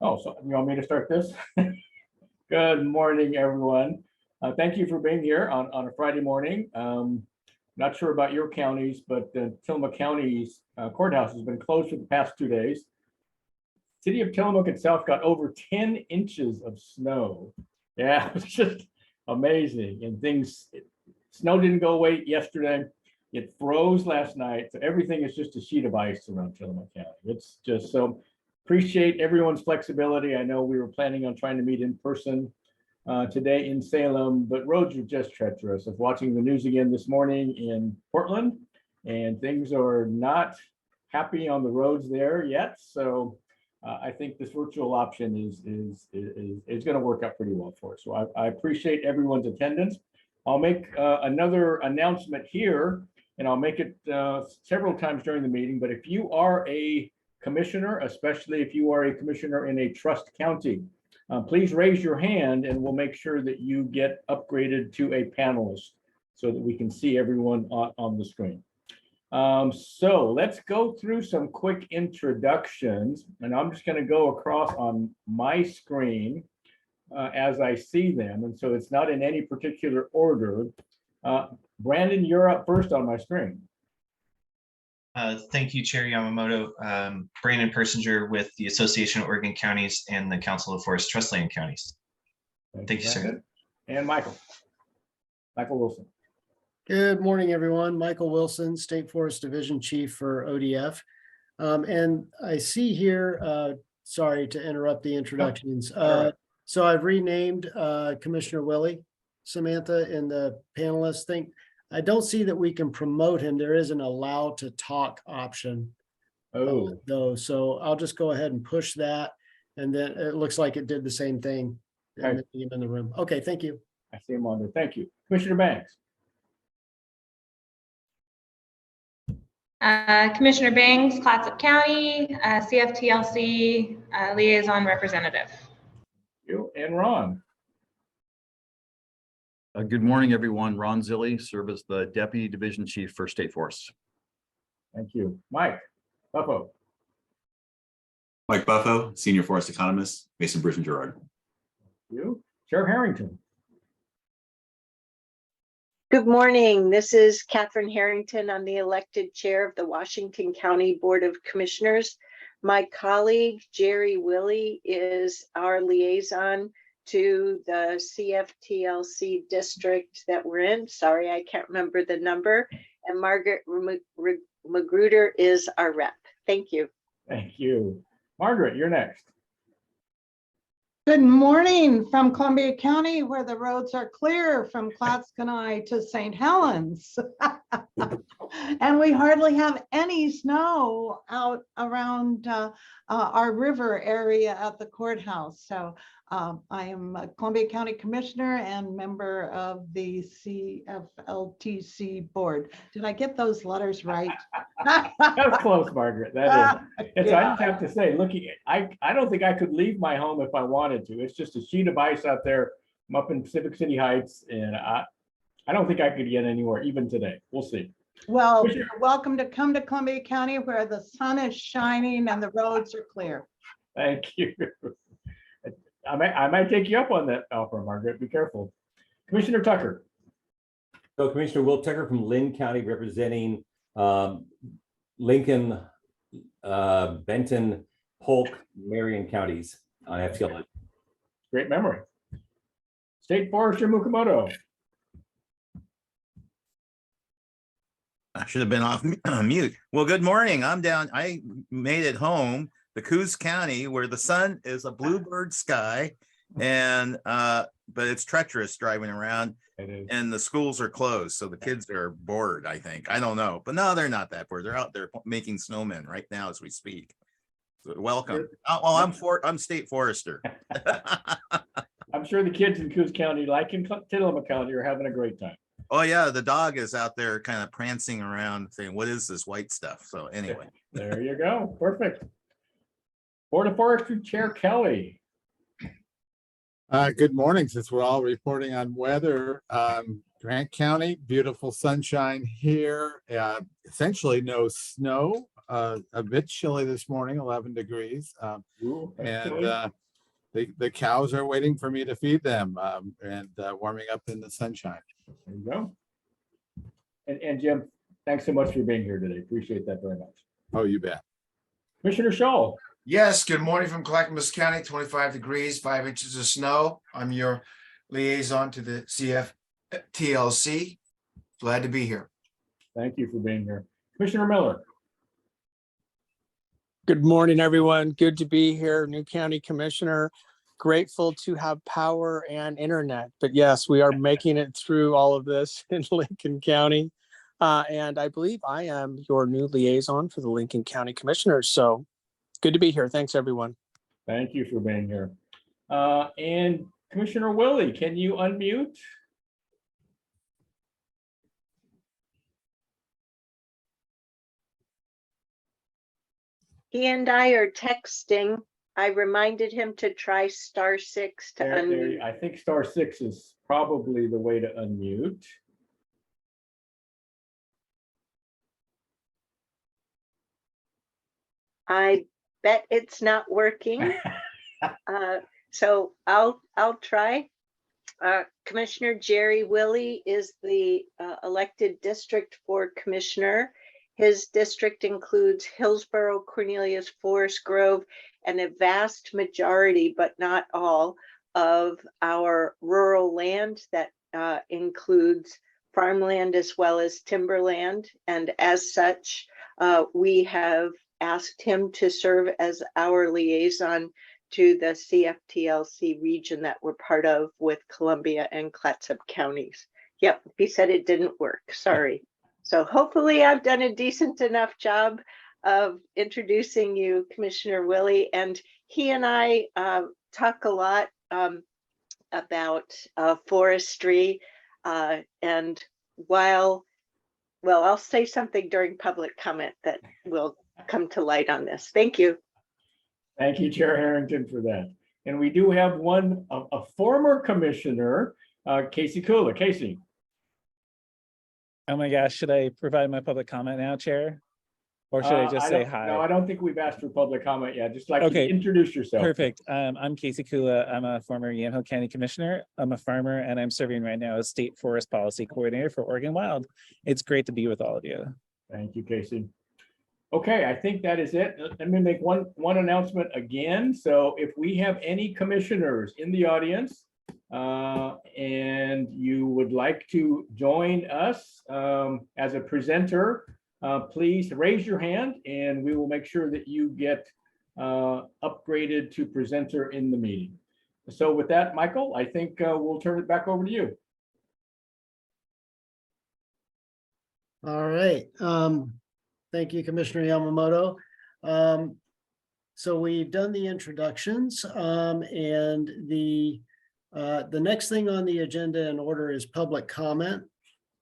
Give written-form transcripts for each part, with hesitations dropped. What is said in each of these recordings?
Oh, so you want me to start this? Good morning, everyone. Thank you for being here on a Friday morning. Not sure about your counties, but Tillamook County's courthouse has been closed for the past 2 days. City of Tillamook itself got over 10 inches of snow. Yeah, it's just amazing. And snow didn't go away yesterday. It froze last night. So everything is just a sheet of ice around Tillamook County. It's just so appreciate everyone's flexibility. I know we were planning on trying to meet in person today in Salem, but roads are just treacherous. I was watching the news again this morning in Portland, and things are not happy on the roads there yet. So I think this virtual option is going to work out pretty well for us. So I appreciate everyone's attendance. I'll make another announcement here, and I'll make it several times during the meeting. But if you are a commissioner, especially if you are a commissioner in a trust county, please raise your hand and we'll make sure that you get upgraded to a panelist so that we can see everyone on the screen. So let's go through some quick introductions, and I'm just going to go across on my screen as I see them. And so it's not in any particular order. Brandon, you're up first on my screen. Thank you, Chair Yamamoto. Brandon Persinger with the Association of Oregon Counties and the Council of Forest Trustland Counties. Thank you, sir. And Michael Wilson. Good morning, everyone. Michael Wilson, State Forest Division Chief for ODF. And I see here, sorry to interrupt the introductions. So I've renamed Commissioner Willie Samantha in the panelist thing. I don't see that we can promote him. There is an allow to talk option though. So I'll just go ahead and push that. And then it looks like it did the same thing in the room. Okay, thank you. I see him on there. Thank you. Commissioner Banks. Commissioner Banks, Clatsop County, CFTLC Liaison Representative. You and Ron. Good morning, everyone. Ron Zilli, serve as the Deputy Division Chief for State Forests. Thank you. Mike Buffo. Mike Buffo, Senior Forest Economist, based in Bruce and Girard. You. Sheriff Harrington. Good morning. This is Catherine Harrington. I'm the elected chair of the Washington County Board of Commissioners. My colleague, Jerry Willie, is our liaison to the CFTLC district that we're in. Sorry, I can't remember the number. And Margaret Magruder is our rep. Thank you. Thank you. Margaret, you're next. Good morning from Columbia County, where the roads are clear from Clatskanie to St. Helens. And we hardly have any snow out around our river area at the courthouse. So I am a Columbia County Commissioner and member of the CFLTC board. Did I get those letters right? That's close, Margaret. That is. It's, I just have to say, looking, I don't think I could leave my home if I wanted to. It's just a sheet of ice out there. I'm up in Pacific City Heights, and I don't think I could get anywhere even today. We'll see. Well, you're welcome to come to Columbia County where the sun is shining and the roads are clear. Thank you. I might take you up on that offer, Margaret. Be careful. Commissioner Tucker. So Commissioner Will Tucker from Lynn County, representing Lincoln, Benton, Polk, Marion counties on FTL. Great memory. State Forester Mukamoto. I should have been off mute. Well, good morning. I made it home to Coos County, where the sun is a bluebird sky, and but it's treacherous driving around, and the schools are closed, so the kids are bored. I think, I don't know, but no, they're not that bored. They're out there making snowmen right now as we speak. So welcome. Oh, I'm state forester. I'm sure the kids in Coos County, like in Tillamook County, are having a great time. Oh yeah, the dog is out there kind of prancing around saying, what is this white stuff? So anyway. There you go. Perfect. Board of Forestry Chair Kelly. Good morning. Since we're all reporting on weather, Grant County, beautiful sunshine here. Essentially no snow. a bit chilly this morning, 11 degrees. Ooh, that's And chilly. the cows are waiting for me to feed them and warming up in the sunshine. There you go. And Jim, thanks so much for being here today. Appreciate that very much. Oh, you bet. Commissioner Shaw. Yes, good morning from Clackamas County, 25 degrees, 5 inches of snow. I'm your liaison to the CFTLC. Glad to be here. Thank you for being here. Commissioner Miller. Good morning, everyone. Good to be here, new county commissioner. Grateful to have power and internet. But yes, we are making it through all of this in Lincoln County. And I believe I am your new liaison for the Lincoln County Commissioners. So good to be here. Thanks, everyone. Thank you for being here. And Commissioner Willie, can you unmute? He and I are texting. I reminded him to try *6 to unmute. I think *6 is probably the way to unmute. I bet it's not working. So I'll try. Commissioner Jerry Willie is the elected district for commissioner. His district includes Hillsborough, Cornelius, Forest Grove, and a vast majority, but not all, of our rural land that includes farmland as well as timberland. And as such, we have asked him to serve as our liaison to the CFTLC region that we're part of with Columbia and Clatsop counties. Yep, he said it didn't work. Sorry. So hopefully I've done a decent enough job of introducing you, Commissioner Willie. And he and I talk a lot about forestry. And while, well, I'll say something during public comment that will come to light on this. Thank you. Thank you, Chair Harrington, for that. And we do have a former commissioner, Casey Kula. Casey. Oh my gosh, should I provide my public comment now, Chair? Or should I just say hi? No, I don't think we've asked for public comment yet. Just like Okay. you to introduce yourself. Perfect. I'm Casey Kula. I'm a former Yamhill County Commissioner. I'm a farmer and I'm serving right now as State Forest Policy Coordinator for Oregon Wild. It's great to be with all of you. Thank you, Casey. Okay, I think that is it. Let me make one announcement again. So if we have any commissioners in the audience and you would like to join us as a presenter, please raise your hand and we will make sure that you get upgraded to presenter in the meeting. So with that, Michael, I think we'll turn it back over to you. All right. Thank you, Commissioner Yamamoto. So we've done the introductions and the next thing on the agenda in order is public comment,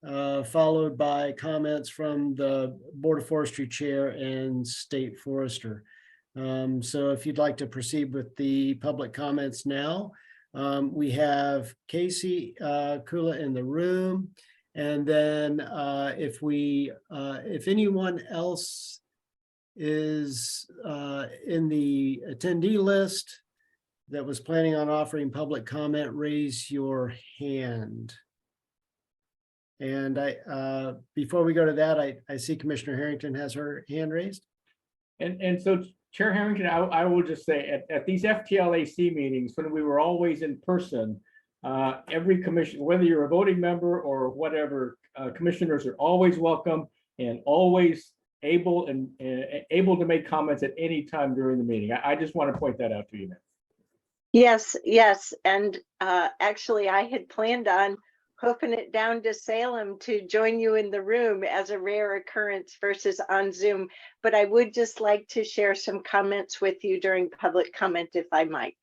followed by comments from the Board of Forestry Chair and State Forester. So if you'd like to proceed with the public comments now, we have Casey Kula in the room. And then if anyone else is in the attendee list that was planning on offering public comment, raise your hand. And before we go to that, I see Commissioner Harrington has her hand raised. And so Chair Harrington, I will just say at these FTLAC meetings, when we were always in person, every commission, whether you're a voting member or whatever, commissioners are always welcome and always able to make comments at any time during the meeting. I just want to point that out to you. Yes, yes. And actually, I had planned on hoofing it down to Salem to join you in the room as a rare occurrence versus on Zoom. But I would just like to share some comments with you during public comment if I might.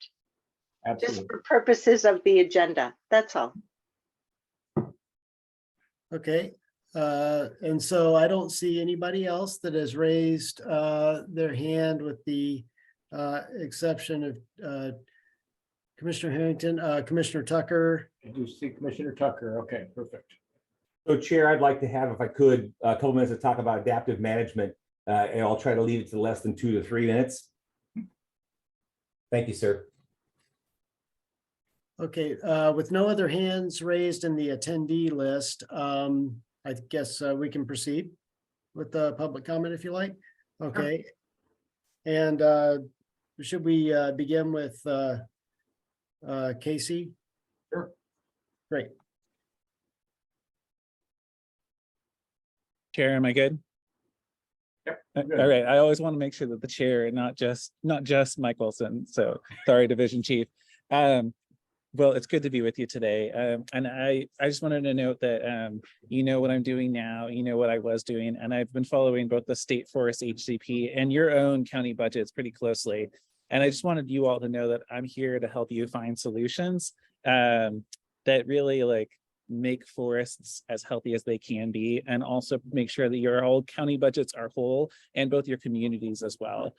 Absolutely. Just for purposes of the agenda, that's all. Okay, and so I don't see anybody else that has raised their hand with the exception of Commissioner Harrington, Commissioner Tucker. I do see Commissioner Tucker. Okay, perfect. So Chair, I'd like to have, if I could, a couple minutes to talk about adaptive management And I'll try to leave it to less than 2 to 3 minutes. Thank you, sir. Okay, with no other hands raised in the attendee list, I guess we can proceed with the public comment if you like. Okay. And should we begin with Casey? Sure. Great. Chair, am I good? Yep. All right. I always want to make sure that the chair, not just Mike Wilson. So sorry, Division Chief. Well, it's good to be with you today. And I just wanted to note that you know what I'm doing now, you know what I was doing, and I've been following both the State Forest HCP and your own county budgets pretty closely. And I just wanted you all to know that I'm here to help you find solutions that really make forests as healthy as they can be, and also make sure that your whole county budgets are whole, and both your communities as well.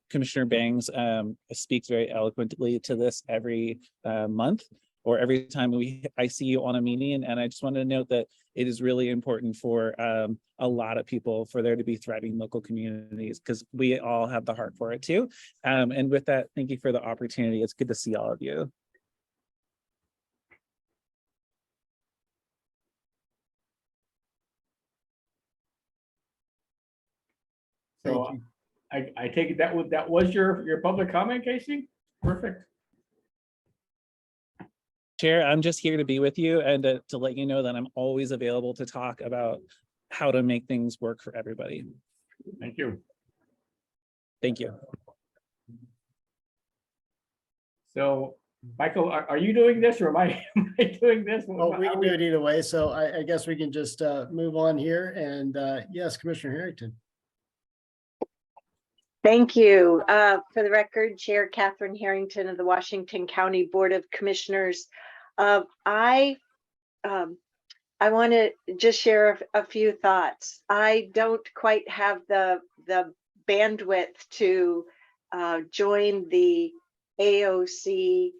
Commissioner Bangs speaks very eloquently to this every month or every time I see you on a meeting. And I just wanted to note that it is really important for a lot of people for there to be thriving local communities, because we all have the heart for it too. And with that, thank you for the opportunity. It's good to see all of you. So I take it that was your public comment, Casey? Perfect. Chair, I'm just here to be with you and to let you know that I'm always available to talk about how to make things work for everybody. Thank you. Thank you. So, Michael, are you doing this or am I doing this? Well, we can do it either way. So I guess we can just move on here. And yes, Commissioner Harrington. Thank you. For the record, Chair Catherine Harrington of the Washington County Board of Commissioners. I want to just share a few thoughts. I don't quite have the bandwidth to join the AOC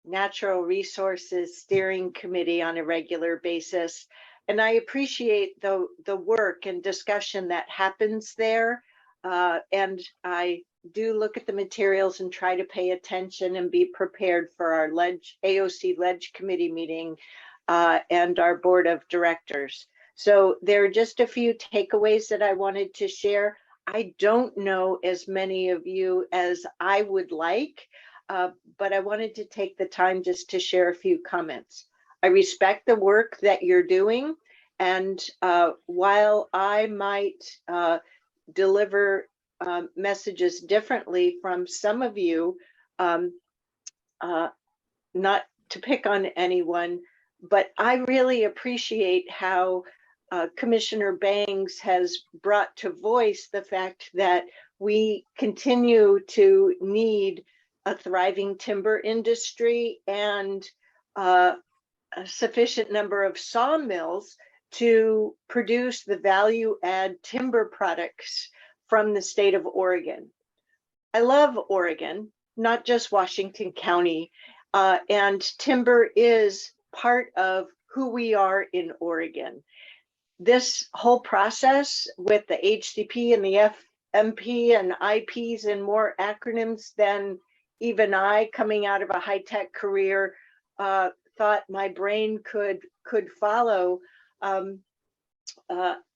Natural Resources Steering Committee on a regular basis. And I appreciate the work and discussion that happens there. And I do look at the materials and try to pay attention and be prepared for our AOC Ledge Committee meeting and our board of directors. So there are just a few takeaways that I wanted to share. I don't know as many of you as I would like, but I wanted to take the time just to share a few comments. I respect the work that you're doing. And while I might deliver messages differently from some of you, not to pick on anyone, but I really appreciate how Commissioner Bangs has brought to voice the fact that we continue to need a thriving timber industry and a sufficient number of sawmills to produce the value add timber products from the state of Oregon. I love Oregon, not just Washington County, and timber is part of who we are in Oregon. This whole process with the HCP and the FMP and IPs and more acronyms than even I, coming out of a high-tech career, thought my brain could follow. I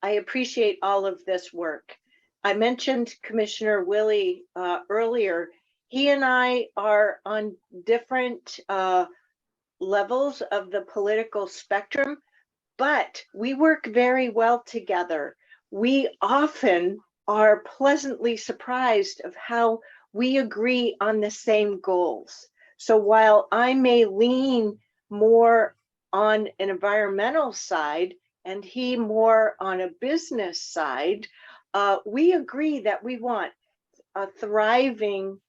appreciate all of this work. I mentioned Commissioner Willie earlier. He and I are on different levels of the political spectrum, but we work very well together. We often are pleasantly surprised of how we agree on the same goals. So while I may lean more on an environmental side and he more on a business side, we agree that we want a thriving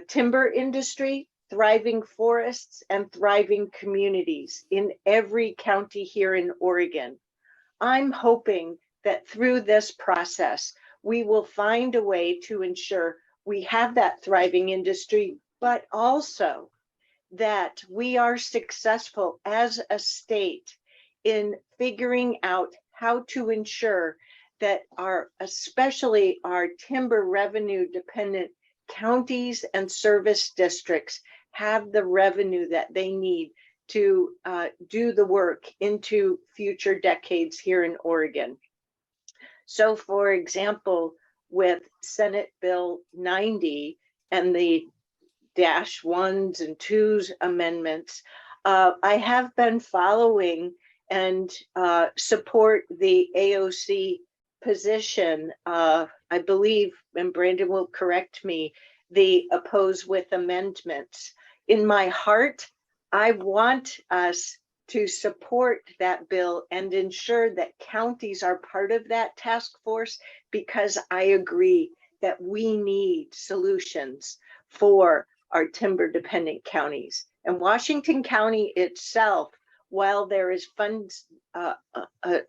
timber industry, thriving forests, and thriving communities in every county here in Oregon. I'm hoping that through this process, we will find a way to ensure we have that thriving industry, but also that we are successful as a state in figuring out how to ensure that especially our timber revenue dependent counties and service districts have the revenue that they need to do the work into future decades here in Oregon. So for example, with Senate Bill 90 and the -1s and 2s amendments, I have been following and support the AOC position. I believe, and Brandon will correct me, the oppose with amendments. In my heart, I want us to support that bill and ensure that counties are part of that task force, because I agree that we need solutions for our timber dependent counties. And Washington County itself, while there is funds, an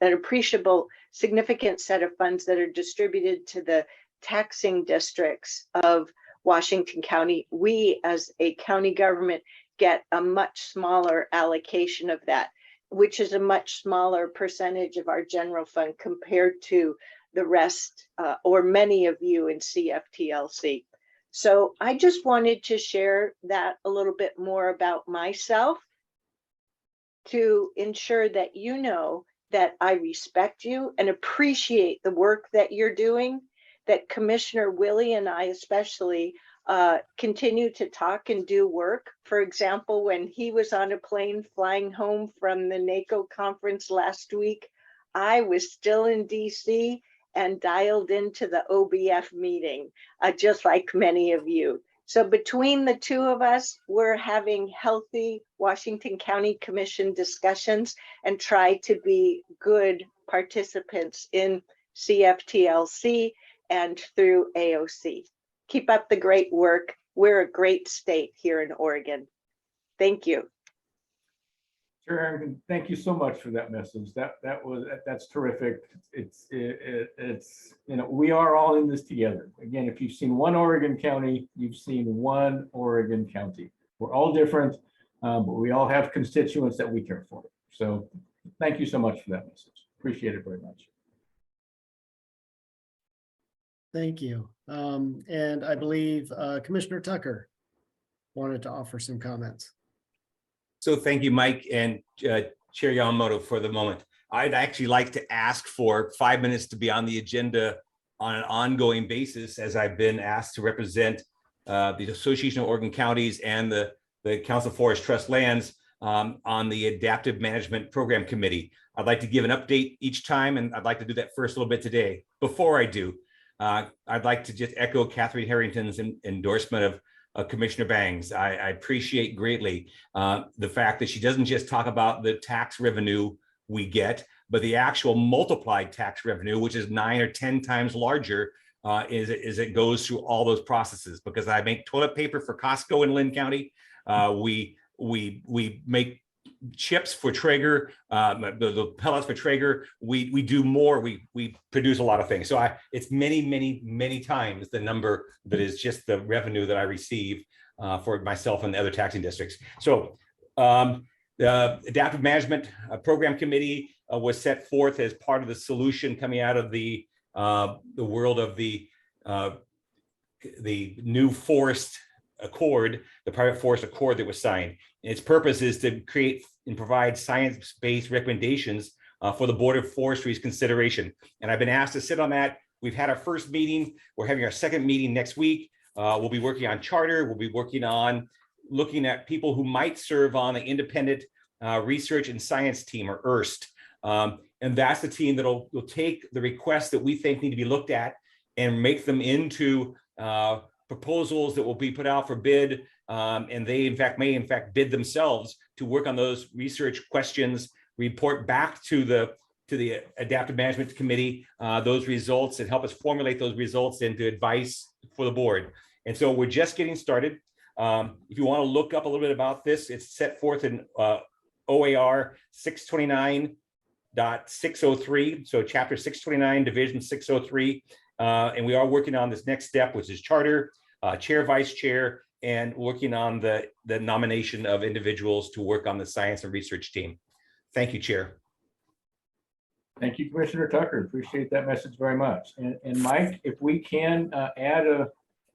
appreciable significant set of funds that are distributed to the taxing districts of Washington County, we as a county government get a much smaller allocation of that, which is a much smaller percentage of our general fund compared to the rest or many of you in CFTLC. So I just wanted to share that a little bit more about myself to ensure that you know that I respect you and appreciate the work that you're doing, that Commissioner Willie and I especially continue to talk and do work. For example, when he was on a plane flying home from the NACO conference last week, I was still in DC and dialed into the OBF meeting, just like many of you. So between the two of us, we're having healthy Washington County Commission discussions and try to be good participants in CFTLC and through AOC. Keep up the great work. We're a great state here in Oregon. Thank you. Chair Harrington, thank you so much for that message. That's terrific. It's you know, we are all in this together. Again, if you've seen one Oregon county, you've seen one Oregon county. We're all different, but we all have constituents that we care for. So thank you so much for that message. Appreciate it very much. Thank you. And I believe Commissioner Tucker wanted to offer some comments. So thank you, Mike and Chair Yamamoto, for the moment. I'd actually like to ask for 5 minutes to be on the agenda on an ongoing basis, as I've been asked to represent the Association of Oregon Counties and the Council of Forest Trust Lands on the Adaptive Management Program Committee. I'd like to give an update each time, and I'd like to do that first a little bit today. Before I do, I'd like to just echo Catherine Harrington's endorsement of Commissioner Bangs. I appreciate greatly the fact that she doesn't just talk about the tax revenue we get, but the actual multiplied tax revenue, which is 9 or 10 times larger as it goes through all those processes. Because I make toilet paper for Costco in Lynn County. We make chips for Traeger, the pellets for Traeger. We do more. We produce a lot of things. So it's many times the number that is just the revenue that I receive for myself and the other taxing districts. So the Adaptive Management Program Committee was set forth as part of the solution coming out of the world of the new forest accord, the private forest accord that was signed. And its purpose is to create and provide science-based recommendations for the Board of Forestry's consideration. And I've been asked to sit on that. We've had our first meeting. We're having our second meeting next week. We'll be working on charter. We'll be working on looking at people who might serve on the Independent Research and Science Team, or IRST. And that's the team that will take the requests that we think need to be looked at and make them into proposals that will be put out for bid, and they may in fact bid themselves to work on those research questions, report back to the Adaptive Management Committee those results, and help us formulate those results into advice for the board. And so we're just getting started. If you want to look up a little bit about this, it's set forth in OAR 629.603, so chapter 629, division 603. And we are working on this next step, which is charter, chair, vice chair, and working on the nomination of individuals to work on the science and research team. Thank you, Chair. Thank you, Commissioner Tucker. Appreciate that message very much. And Mike, if we can add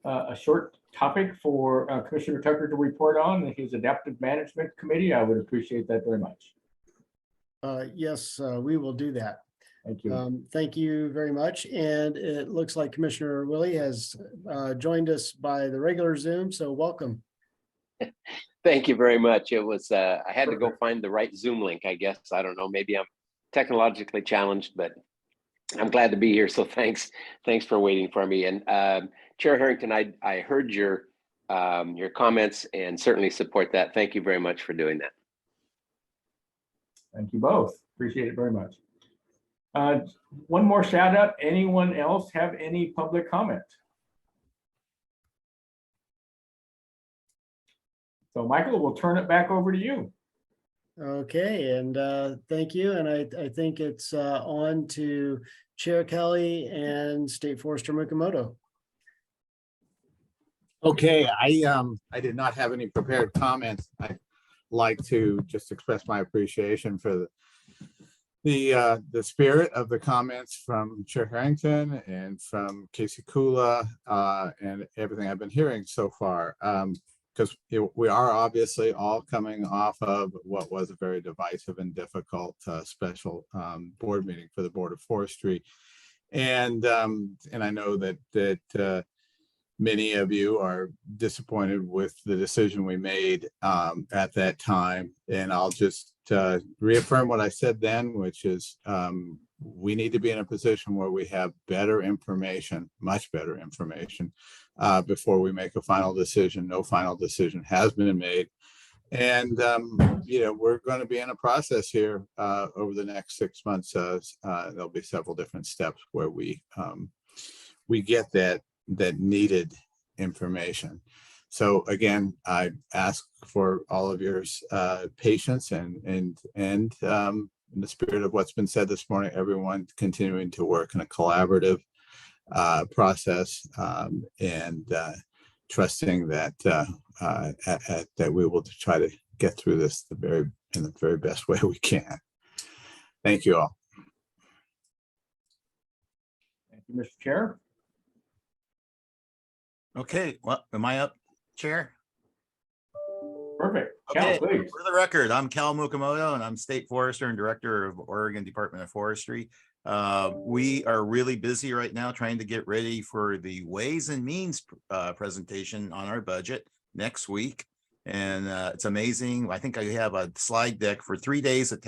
a short topic for Commissioner Tucker to report on his Adaptive Management Committee, I would appreciate that very much. Yes, we will do that. Thank you. Thank you very much. And it looks like Commissioner Willie has joined us by the regular Zoom, so welcome. Thank you very much. It was, I had to go find the right Zoom link, I guess. I don't know, maybe I'm technologically challenged, but I'm glad to be here. So thanks for waiting for me. And Chair Harrington, I heard your comments and certainly support that. Thank you very much for doing that. Thank you both. Appreciate it very much. One more shout out. Anyone else have any public comment? So Michael, we'll turn it back over to you. Okay, and thank you. And I think it's on to Chair Kelly and State Forester Mikamoto. Okay, I did not have any prepared comments. I'd like to just express my appreciation for the spirit of the comments from Chair Harrington and from Casey Kula and everything I've been hearing so far. Because we are obviously all coming off of what was a very divisive and difficult special board meeting for the Board of Forestry. And I know that many of you are disappointed with the decision we made at that time. And I'll just reaffirm what I said then, which is we need to be in a position where we have better information, much better information, before we make a final decision. No final decision has been made. And, we're going to be in a process here over the next 6 months. There'll be several different steps where we get that needed information. So again, I ask for all of your patience and in the spirit of what's been said this morning, everyone continuing to work in a collaborative process and trusting that that we will try to get through this in the very best way we can. Thank you all. Thank you, Mr. Chair. Okay, well, am I up, Chair? Perfect. Okay, Cal, please. for the record, I'm Cal Mukamoto and I'm State Forester and Director of Oregon Department of Forestry. We are really busy right now trying to get ready for the Ways and Means presentation on our budget next week. And it's amazing. I think I have a slide deck for 3 days of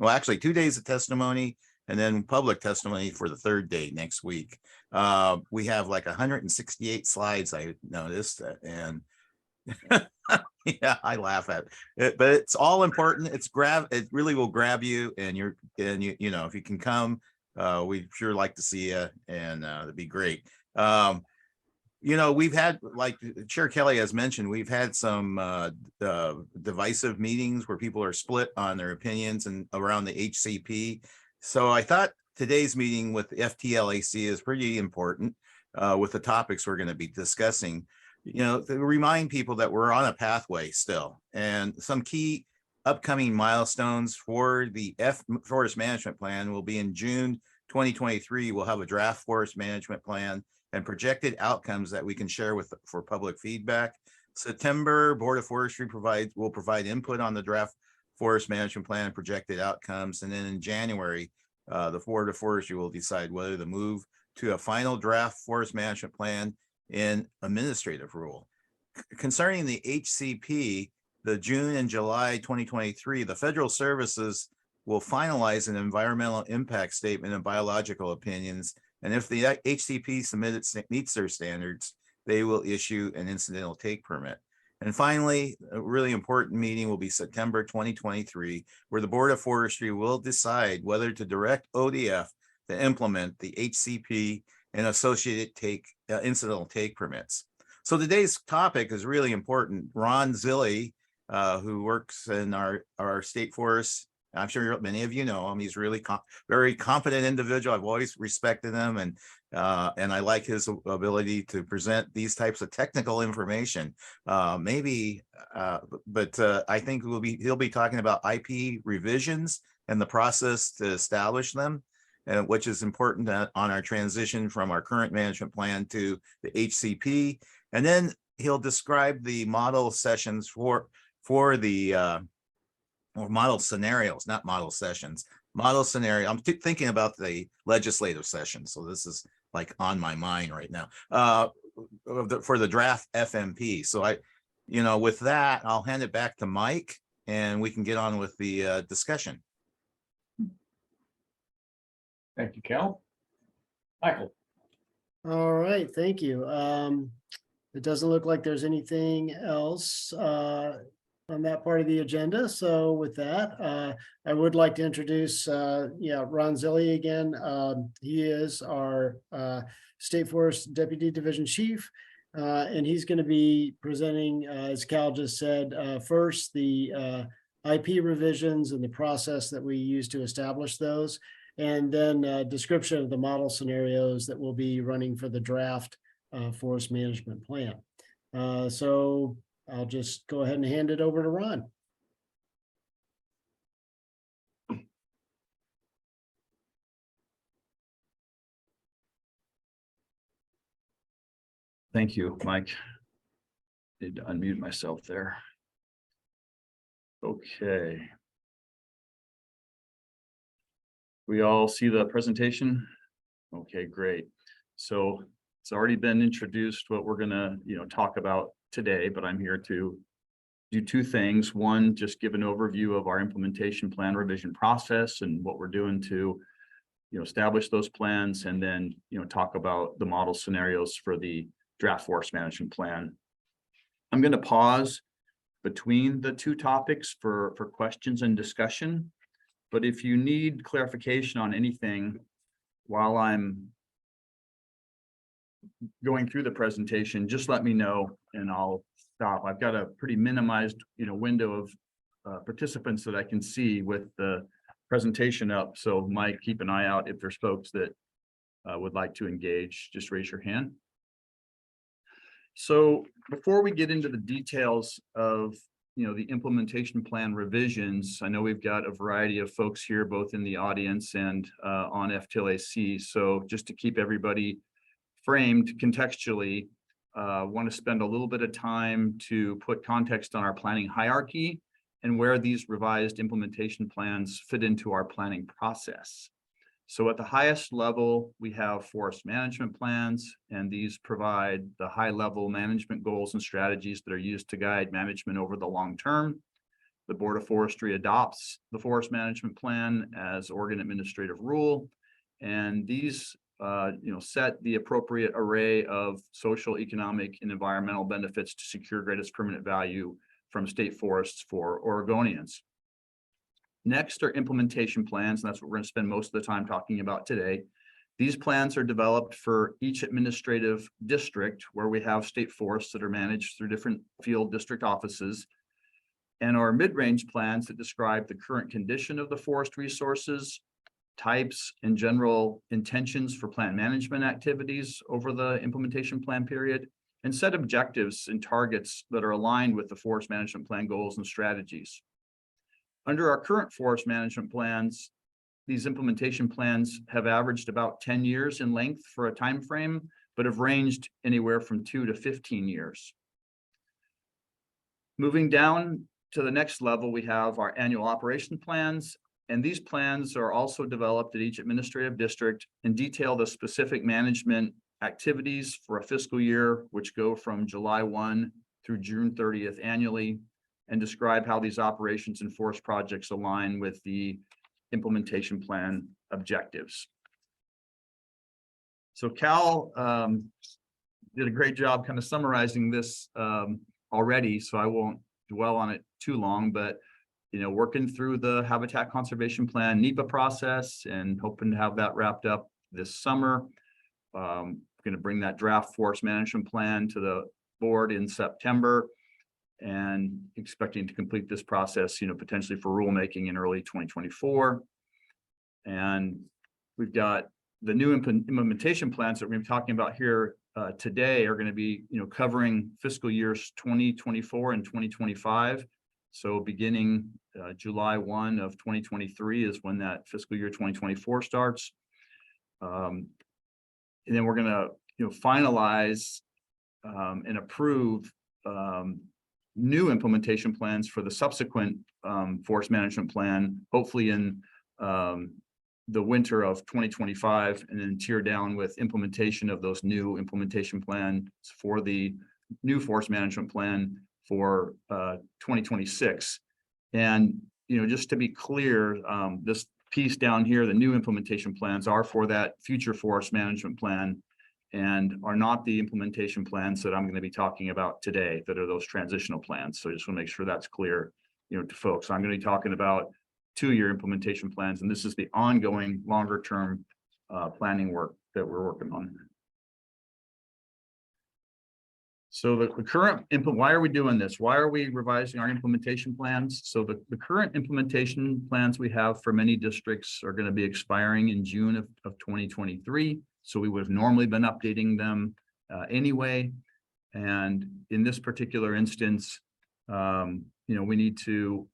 actually 2 days of testimony and then public testimony for the third day next week. We have like 168 slides, I noticed, and yeah, I laugh at it, but it's all important. It really will grab you, and you know, if you can come, we'd sure like to see you, and it'd be great. We've had, like Chair Kelly has mentioned, we've had some divisive meetings where people are split on their opinions and around the HCP. So I thought today's meeting with the FTLAC is pretty important with the topics we're going to be discussing. To remind people that we're on a pathway still, and some key upcoming milestones for the Forest Management Plan will be in June 2023. We'll have a draft Forest Management Plan and projected outcomes that we can share for public feedback. September, Board of Forestry will provide input on the draft Forest Management Plan and projected outcomes. And then in January, the Board of Forestry will decide whether to move to a final draft Forest Management Plan in administrative rule. Concerning the HCP, the June and July 2023, the federal services will finalize an environmental impact statement and biological opinions. And if the HCP submitted meets their standards, they will issue an incidental take permit. And finally, a really important meeting will be September 2023, where the Board of Forestry will decide whether to direct ODF to implement the HCP and associated incidental take permits. So today's topic is really important. Ron Zilli, who works in our state forest, I'm sure many of you know him. He's really very competent individual. I've always respected him, and I like his ability to present these types of technical information. But I think he'll be talking about IP revisions and the process to establish them. which is important on our transition from our current management plan to the HCP. And then he'll describe the model sessions for the or model scenarios, not model sessions, model scenario. I'm thinking about the legislative session. So this is like on my mind right now for the draft FMP. So with that, I'll hand it back to Mike and we can get on with the discussion. Thank you, Cal. Michael. All right, thank you. It doesn't look like there's anything else on that part of the agenda. So with that, I would like to introduce, Ron Zilli again. He is our State Forest Deputy Division Chief, and he's going to be presenting, as Cal just said, first the IP revisions and the process that we use to establish those, and then a description of the model scenarios that will be running for the draft forest management plan. So I'll just go ahead and hand it over to Ron. Thank you, Mike. Need to unmute myself there. Okay. We all see the presentation? Okay, great. So it's already been introduced what we're gonna, talk about today, but I'm here to do two things. One, just give an overview of our implementation plan revision process and what we're doing to, establish those plans, and then, talk about the model scenarios for the draft forest management plan. I'm going to pause between the two topics for questions and discussion, but if you need clarification on anything while I'm going through the presentation, just let me know and I'll stop. I've got a pretty minimized, window of participants that I can see with the presentation up. So Mike, keep an eye out. If there's folks that would like to engage, just raise your hand. So before we get into the details of, the implementation plan revisions, I know we've got a variety of folks here, both in the audience and on FTLAC. So just to keep everybody framed contextually, want to spend a little bit of time to put context on our planning hierarchy and where these revised implementation plans fit into our planning process. So at the highest level, we have forest management plans, and these provide the high-level management goals and strategies that are used to guide management over the long term. The Board of Forestry adopts the forest management plan as Oregon administrative rule, and these set the appropriate array of social, economic, and environmental benefits to secure greatest permanent value from state forests for Oregonians. Next are implementation plans, and that's what we're going to spend most of the time talking about today. These plans are developed for each administrative district where we have state forests that are managed through different field district offices, and are mid-range plans that describe the current condition of the forest resources, types, and general intentions for plant management activities over the implementation plan period, and set objectives and targets that are aligned with the forest management plan goals and strategies. Under our current forest management plans, these implementation plans have averaged about 10 years in length for a time frame, but have ranged anywhere from 2 to 15 years. Moving down to the next level, we have our annual operation plans, and these plans are also developed at each administrative district and detail the specific management activities for a fiscal year, which go from July 1 through June 30th annually, and describe how these operations and forest projects align with the implementation plan objectives. So Cal did a great job kind of summarizing this already, so I won't dwell on it too long, but working through the Habitat Conservation Plan NEPA process and hoping to have that wrapped up this summer. Going to bring that draft forest management plan to the board in September, and expecting to complete this process, potentially for rulemaking in early 2024. And we've got the new implementation plans that we're going to be talking about here today are going to be, covering fiscal years 2024 and 2025. So beginning July 1 of 2023 is when that fiscal year 2024 starts. And then we're gonna, finalize and approve new implementation plans for the subsequent forest management plan, hopefully in the winter of 2025, and then tear down with implementation of those new implementation plans for the new forest management plan for 2026. And, just to be clear, this piece down here, the new implementation plans are for that future forest management plan and are not the implementation plans that I'm going to be talking about today, that are those transitional plans. So I just want to make sure that's clear, to folks. I'm going to be talking about 2-year implementation plans, and this is the ongoing longer term planning work that we're working on. So the current why are we doing this? Why are we revising our implementation plans? So the current implementation plans we have for many districts are going to be expiring in June of 2023. So we would have normally been updating them anyway. And in this particular instance, we need to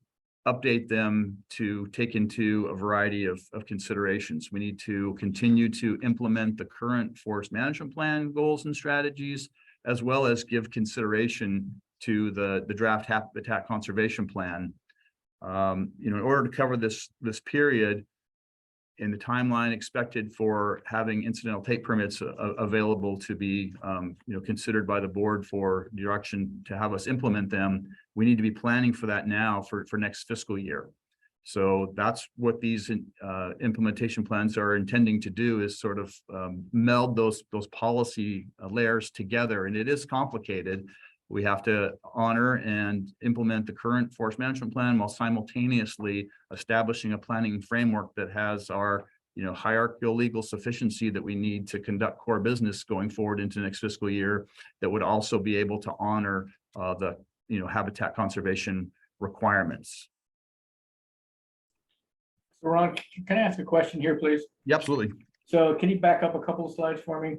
update them to take into a variety of considerations. We need to continue to implement the current forest management plan goals and strategies, as well as give consideration to the draft habitat conservation plan. In order to cover this period in the timeline expected for having incidental take permits available to be considered by the board for direction to have us implement them, we need to be planning for that now for next fiscal year. So that's what these implementation plans are intending to do, is sort of meld those policy layers together. And it is complicated. We have to honor and implement the current forest management plan while simultaneously establishing a planning framework that has our hierarchical legal sufficiency that we need to conduct core business going forward into next fiscal year, that would also be able to honor the habitat conservation requirements. So Ron, can I ask a question here, please? Yeah, absolutely. So can you back up a couple of slides for me?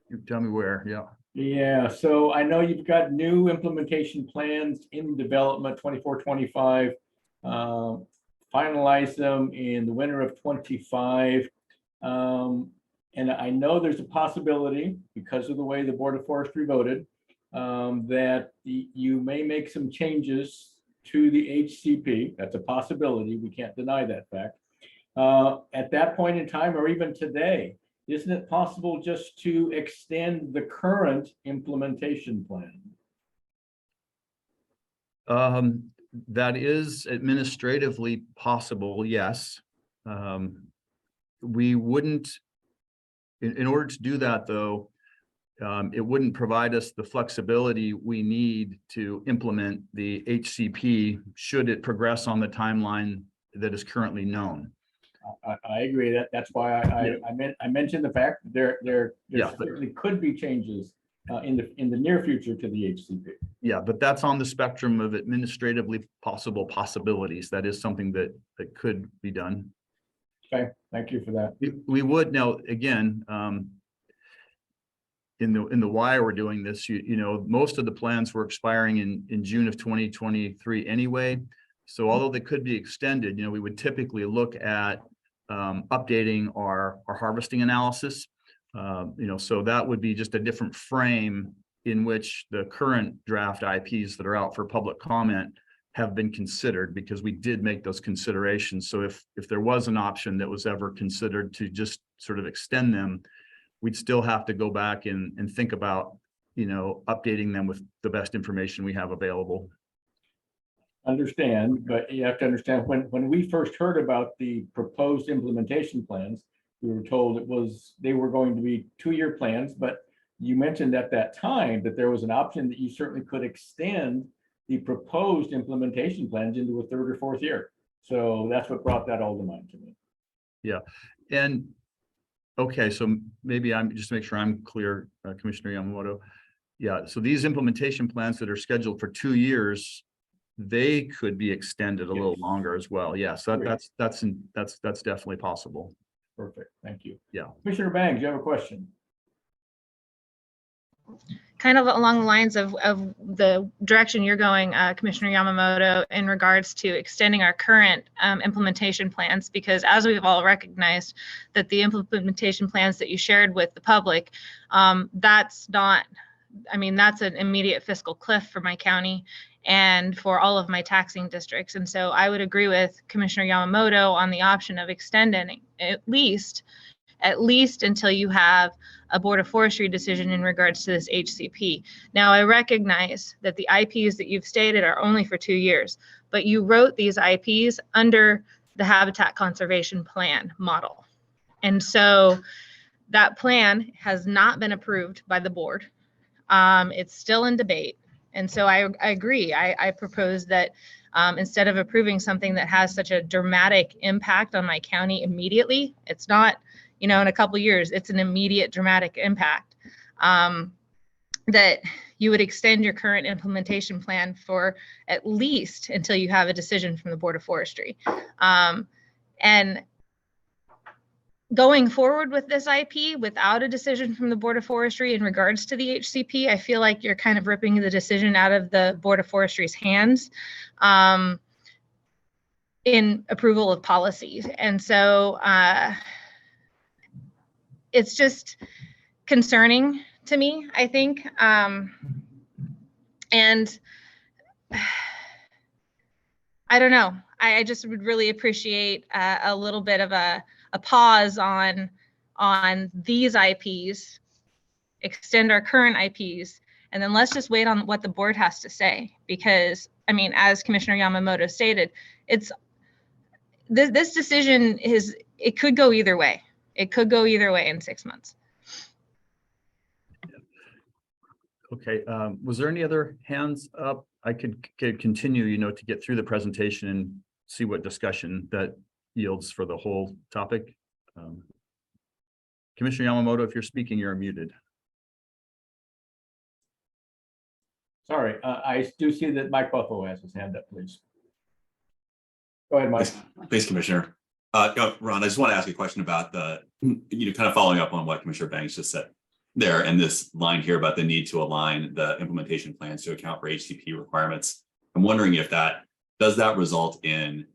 You tell me where. Yeah, so I know you've got new implementation plans in development 24-25. Finalize them in the winter of 25. And I know there's a possibility, because of the way the Board of Forestry voted, that you may make some changes to the HCP. That's a possibility. We can't deny that fact. At that point in time, or even today, isn't it possible just to extend the current implementation plan? That is administratively possible, yes. We wouldn't, in order to do that though, it wouldn't provide us the flexibility we need to implement the HCP should it progress on the timeline that is currently known. I agree. That's why I mentioned the fact that there certainly could be changes in the near future to the HCP. Yeah, but that's on the spectrum of administratively possible possibilities. That is something that could be done. Okay, thank you for that. We would now, again, in the why we're doing this, most of the plans were expiring in June of 2023 anyway. So although they could be extended, we would typically look at updating our harvesting analysis. So that would be just a different frame in which the current draft IPs that are out for public comment have been considered, because we did make those considerations. So if there was an option that was ever considered to just sort of extend them, we'd still have to go back and think about, updating them with the best information we have available. Understand, but you have to understand, when we first heard about the proposed implementation plans, we were told they were going to be 2-year plans, but you mentioned at that time that there was an option that you certainly could extend the proposed implementation plans into a 3rd or 4th year. So that's what brought that all to mind to me. Yeah, and okay, so maybe I'm just to make sure I'm clear, Commissioner Yamamoto. Yeah, so these implementation plans that are scheduled for 2 years, they could be extended a little longer as well. Yeah, so that's definitely possible. Perfect, thank you. Yeah. Commissioner Bangs, you have a question? kind of along the lines of the direction you're going, Commissioner Yamamoto, in regards to extending our current implementation plans, because as we've all recognized that the implementation plans that you shared with the public, that's not, I mean, that's an immediate fiscal cliff for my county and for all of my taxing districts. And so I would agree with Commissioner Yamamoto on the option of extending at least until you have a Board of Forestry decision in regards to this HCP. Now, I recognize that the IPs that you've stated are only for 2 years, but you wrote these IPs under the Habitat Conservation Plan model. And so that plan has not been approved by the board. It's still in debate. And so I agree. I propose that instead of approving something that has such a dramatic impact on my county immediately, it's not, you know, in a couple of years, it's an immediate dramatic impact, that you would extend your current implementation plan for at least until you have a decision from the Board of Forestry. And going forward with this IP without a decision from the Board of Forestry in regards to the HCP, I feel like you're kind of ripping the decision out of the Board of Forestry's hands in approval of policies. And so it's just concerning to me, I think. And I don't know. I just would really appreciate a little bit of a pause on these IPs, extend our current IPs, and then let's just wait on what the board has to say. Because, I mean, as Commissioner Yamamoto stated, it's this decision is, it could go either way. It could go either way in 6 months. Okay, was there any other hands up? I could continue, you know, to get through the presentation and see what discussion that yields for the whole topic. Commissioner Yamamoto, if you're speaking, you're muted. Sorry, I do see that Mike Buffalo has his hand up, please. Go ahead, Mike. Thanks, Commissioner. Ron, I just want to ask a question about the, you know, kind of following up on what Commissioner Banks just said there, and this line here about the need to align the implementation plans to account for HCP requirements. I'm wondering if that, does that result in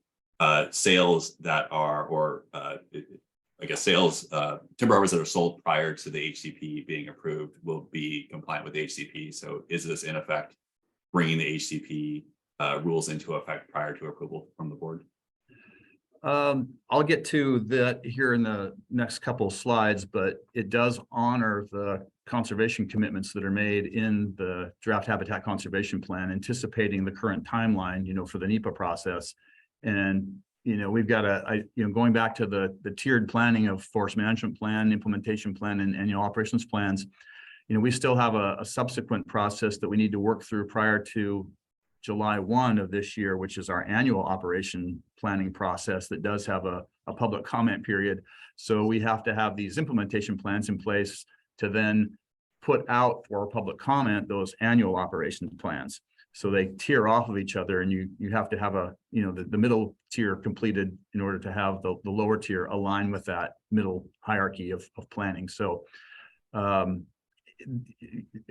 sales that are, or I guess sales, timber harvests that are sold prior to the HCP being approved will be compliant with the HCP. So is this in effect bringing the HCP rules into effect prior to approval from the board? I'll get to that here in the next couple of slides, but it does honor the conservation commitments that are made in the draft habitat conservation plan, anticipating the current timeline, you know, for the NEPA process. And, you know, we've got going back to the tiered planning of forest management plan, implementation plan, and annual operations plans, you know, we still have a subsequent process that we need to work through prior to July 1 of this year, which is our annual operation planning process that does have a public comment period. So we have to have these implementation plans in place to then put out for public comment those annual operation plans. So they tier off of each other, and you have to have the middle tier completed in order to have the lower tier align with that middle hierarchy of planning. So I'm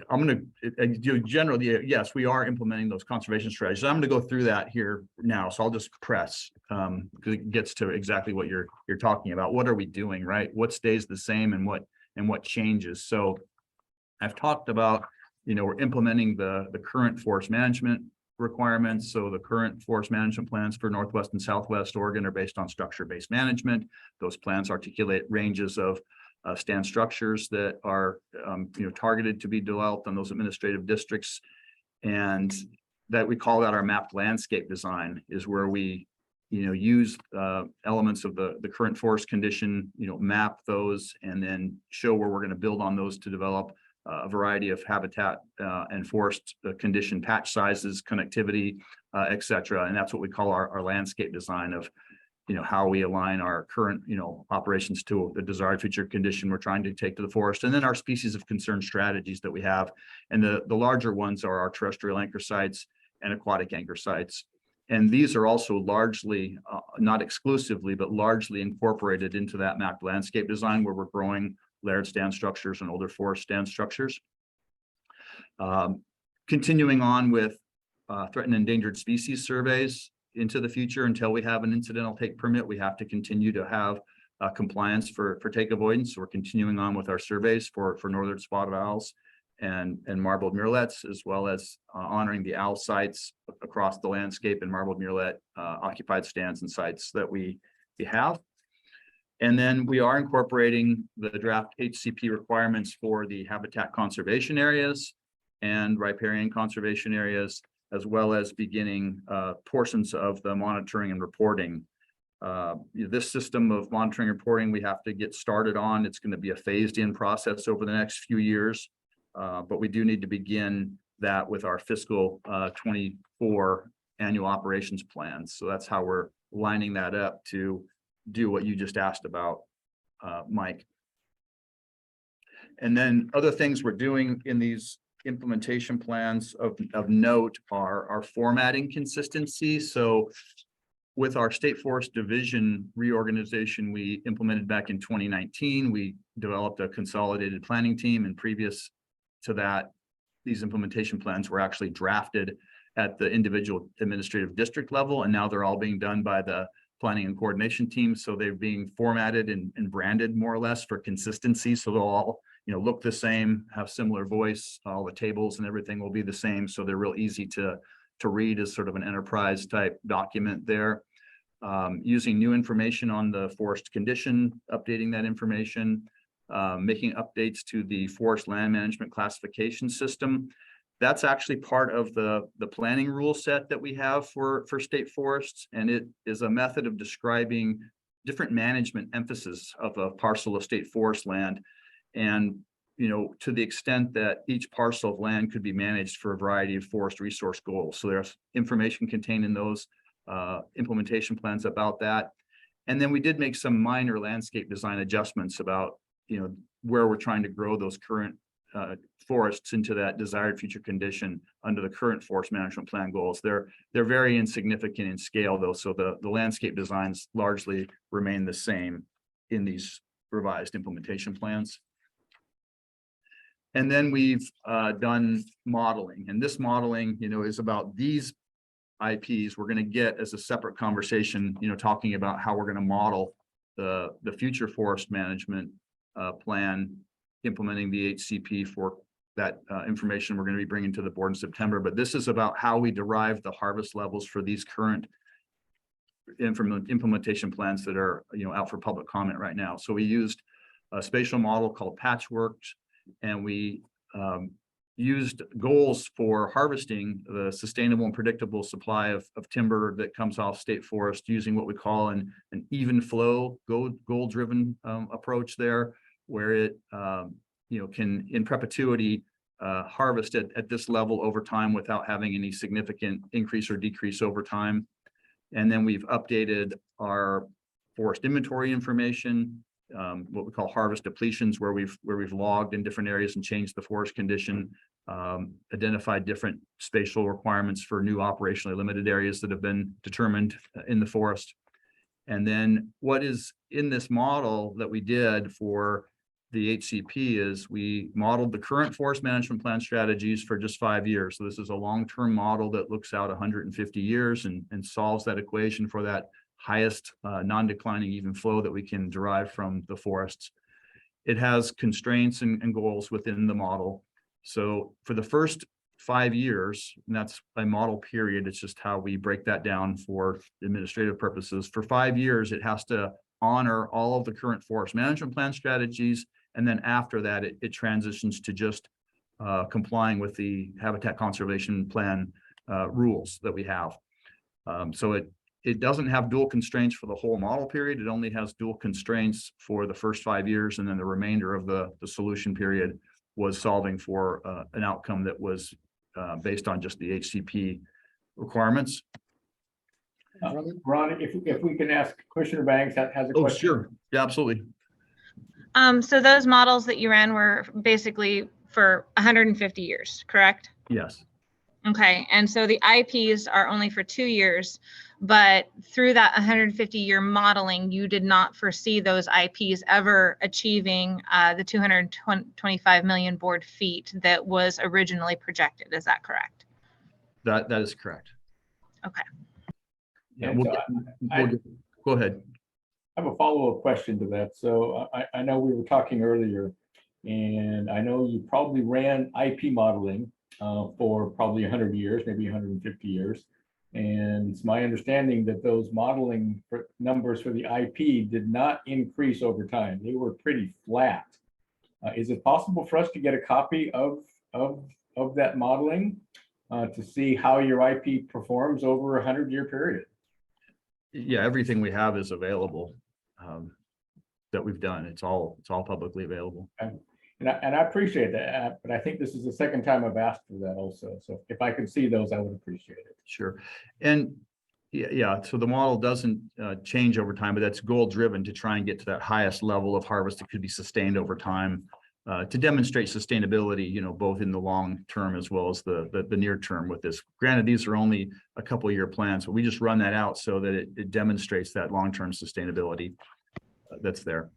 going to do generally, yes, we are implementing those conservation strategies. I'm going to go through that here now. So I'll just press because it gets to exactly what you're talking about. What are we doing, right? What stays the same and what changes? So I've talked about, you know, we're implementing the current forest management requirements. So the current forest management plans for Northwest and Southwest Oregon are based on structure-based management. Those plans articulate ranges of stand structures that are targeted to be developed on those administrative districts, and that we call that our mapped landscape design, is where we use elements of the current forest condition, map those, and then show where we're going to build on those to develop a variety of habitat and forest condition patch sizes, connectivity, et cetera. And that's what we call our landscape design of how we align our current, operations to the desired future condition we're trying to take to the forest. And then our species of concern strategies that we have. And the larger ones are our terrestrial anchor sites and aquatic anchor sites. And these are also largely, not exclusively, but largely incorporated into that mapped landscape design, where we're growing layered stand structures and older forest stand structures. Continuing on with threatened and endangered species surveys into the future until we have an incidental take permit, we have to continue to have compliance for take avoidance. So we're continuing on with our surveys for northern spotted owls and marbled murrelets, as well as honoring the owl sites across the landscape and marbled murrelet occupied stands and sites that we have. And then we are incorporating the draft HCP requirements for the habitat conservation areas and riparian conservation areas, as well as beginning portions of the monitoring and reporting. This system of monitoring and reporting we have to get started on. It's going to be a phased in process over the next few years, but we do need to begin that with our fiscal 24 annual operations plans. So that's how we're lining that up to do what you just asked about, Mike. And then other things we're doing in these implementation plans of note are our formatting consistency. So with our State Forest Division reorganization we implemented back in 2019, we developed a consolidated planning team, and previous to that, these implementation plans were actually drafted at the individual administrative district level, and now they're all being done by the planning and coordination team. So they're being formatted and branded more or less for consistency. So they'll all, look the same, have similar voice, all the tables and everything will be the same. So they're real easy to read as sort of an enterprise type document there. Using new information on the forest condition, updating that information, making updates to the forest land management classification system. That's actually part of the planning rule set that we have for state forests. And it is a method of describing different management emphasis of a parcel of state forest land. And, to the extent that each parcel of land could be managed for a variety of forest resource goals. So there's information contained in those implementation plans about that. And then we did make some minor landscape design adjustments about, where we're trying to grow those current forests into that desired future condition under the current forest management plan goals. They're very insignificant in scale though. So the landscape designs largely remain the same in these revised implementation plans. And then we've done modeling, and this modeling, is about these IPs. We're going to get as a separate conversation, talking about how we're going to model the future forest management plan, implementing the HCP for that information we're going to be bringing to the board in September. But this is about how we derive the harvest levels for these current implementation plans that are out for public comment right now. So we used a spatial model called Patchworks, and we used goals for harvesting the sustainable and predictable supply of timber that comes off state forest using what we call an even flow goal driven approach there, where it can in perpetuity harvest at this level over time without having any significant increase or decrease over time. And then we've updated our forest inventory information, what we call harvest depletions, where we've logged in different areas and changed the forest condition, identified different spatial requirements for new operationally limited areas that have been determined in the forest. And then what is in this model that we did for the HCP is we modeled the current forest management plan strategies for just 5 years. So this is a long-term model that looks out 150 years and solves that equation for that highest non-declining even flow that we can derive from the forests. It has constraints and goals within the model. So for the first 5 years, and that's a model period, it's just how we break that down for administrative purposes. For 5 years, it has to honor all of the current forest management plan strategies. And then after that, it transitions to just complying with the habitat conservation plan rules that we have. So it doesn't have dual constraints for the whole model period. It only has dual constraints for the first 5 years. And then the remainder of the solution period was solving for an outcome that was based on just the HCP requirements. Ron, if we can ask Commissioner Banks has a question. Oh, sure. Yeah, absolutely. So those models that you ran were basically for 150 years, correct? Yes. Okay, and so the IPs are only for 2 years, but through that 150-year modeling, you did not foresee those IPs ever achieving the 225 million board feet that was originally projected. Is that correct? That is correct. Okay. Yeah, And go ahead. I have a follow-up question to that. So I know we were talking earlier, and I know you probably ran IP modeling for probably 100 years, maybe 150 years. And it's my understanding that those modeling numbers for the IP did not increase over time. They were pretty flat. Is it possible for us to get a copy of that modeling to see how your IP performs over a 100-year period? Yeah, everything we have is available that we've done. It's all publicly available. And I appreciate that, but I think this is the second time I've asked for that also. So if I could see those, I would appreciate it. Sure. And yeah, so the model doesn't change over time, but that's goal driven to try and get to that highest level of harvest that could be sustained over time to demonstrate sustainability, you know, both in the long term as well as the near term with this. Granted, these are only a couple of year plans, but we just run that out so that it demonstrates that long-term sustainability that's there.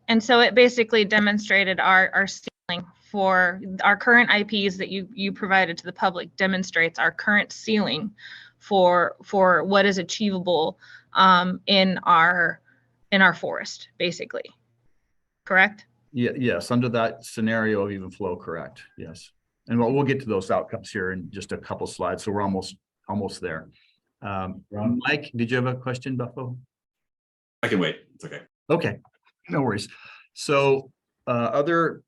And so it basically demonstrated our ceiling for our current IPs that you provided to the public, demonstrates our current ceiling for what is achievable in our forest, basically. Correct? Yeah, yes, under that scenario of even flow, correct. Yes. And we'll get to those outcomes here in just a couple slides. So we're almost there. Mike, did you have a question, Buffalo? I can wait. It's okay. Okay, no worries. So other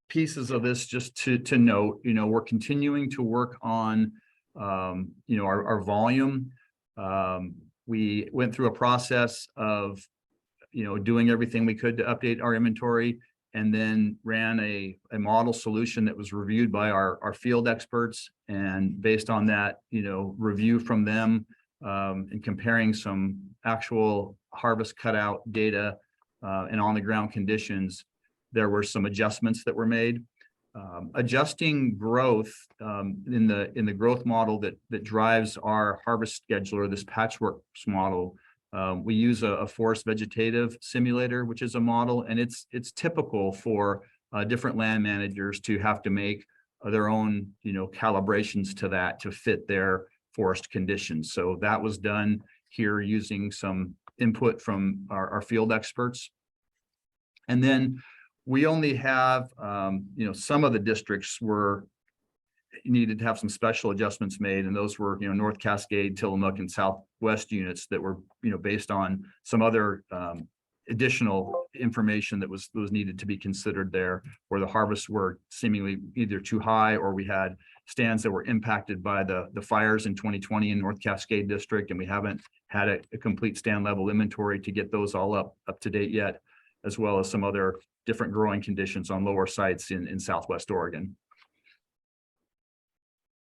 pieces of this, just to note, you know, we're continuing to work on, you know, our volume. We went through a process of, you know, doing everything we could to update our inventory, and then ran a model solution that was reviewed by our field experts. And based on that, you know, review from them and comparing some actual harvest cutout data and on the ground conditions, there were some adjustments that were made. Adjusting growth in the growth model that drives our harvest scheduler, this patchwork model. We use a forest vegetative simulator, which is a model, and it's typical for different land managers to have to make their own, you know, calibrations to that to fit their forest conditions. So that was done here using some input from our field experts. And then we only have, you know, some of the districts needed to have some special adjustments made, and those were, you know, North Cascade, Tillamook, and Southwest units that were, you know, based on some other additional information that was needed to be considered there, where the harvests were seemingly either too high, or we had stands that were impacted by the fires in 2020 in North Cascade District, and we haven't had a complete stand level inventory to get those all up to date yet, as well as some other different growing conditions on lower sites in Southwest Oregon.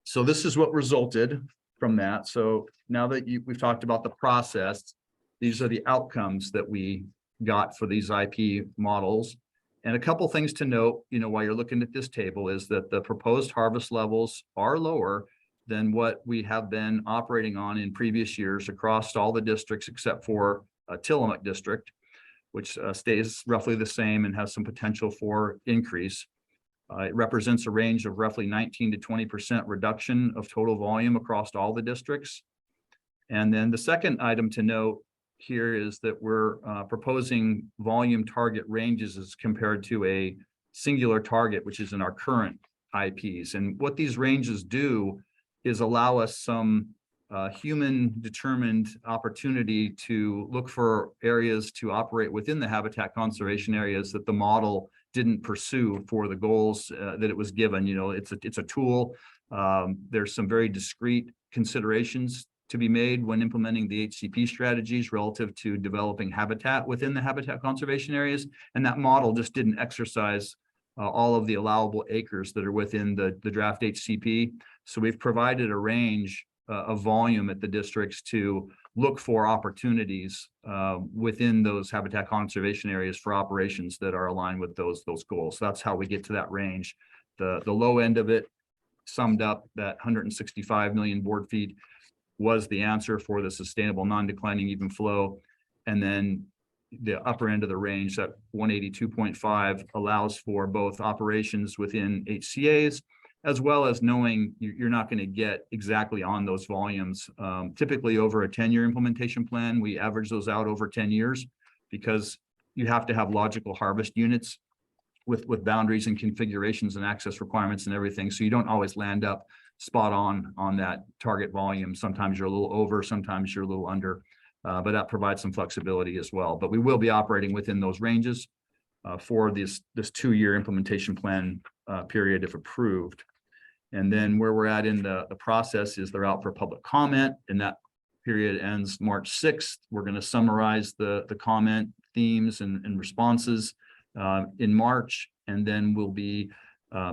So this is what resulted from that. So now that we've talked about the process, these are the outcomes that we got for these IP models. And a couple things to note, you know, while you're looking at this table, is that the proposed harvest levels are lower than what we have been operating on in previous years across all the districts except for Tillamook District, which stays roughly the same and has some potential for increase. It represents a range of roughly 19 to 20% reduction of total volume across all the districts. And then the second item to note here is that we're proposing volume target ranges as compared to a singular target, which is in our current IPs. And what these ranges do is allow us some human determined opportunity to look for areas to operate within the habitat conservation areas that the model didn't pursue for the goals that it was given. You know, it's a tool. There's some very discrete considerations to be made when implementing the HCP strategies relative to developing habitat within the habitat conservation areas. And that model just didn't exercise all of the allowable acres that are within the draft HCP. So we've provided a range of volume at the districts to look for opportunities within those habitat conservation areas for operations that are aligned with those goals. So that's how we get to that range. The low end of it summed up that 165 million board feet was the answer for the sustainable non-declining even flow. And then the upper end of the range, that 182.5, allows for both operations within HCA's, as well as knowing you're not going to get exactly on those volumes. Typically over a 10-year implementation plan, we average those out over 10 years because you have to have logical harvest units with boundaries and configurations and access requirements and everything. So you don't always land up spot on that target volume. Sometimes you're a little over, sometimes you're a little under, but that provides some flexibility as well. But we will be operating within those ranges for this 2-year implementation plan period if approved. And then where we're at in the process is they're out for public comment, and that period ends March 6th. We're going to summarize the comment themes and responses in March, and then we'll be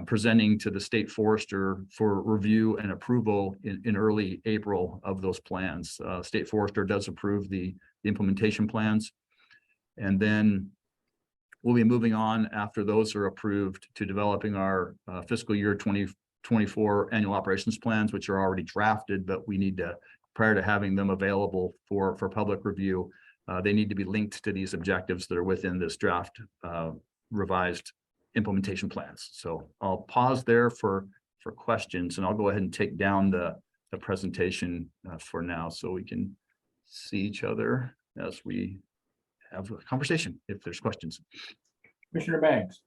presenting to the state forester for review and approval in early April of those plans. State forester does approve the implementation plans, and then we'll be moving on after those are approved to developing our fiscal year 2024 annual operations plans, which are already drafted, but we need to, prior to having them available for public review, they need to be linked to these objectives that are within this draft revised implementation plans. So I'll pause there for questions, and I'll go ahead and take down the presentation for now so we can see each other as we have a conversation if there's questions. Commissioner Banks.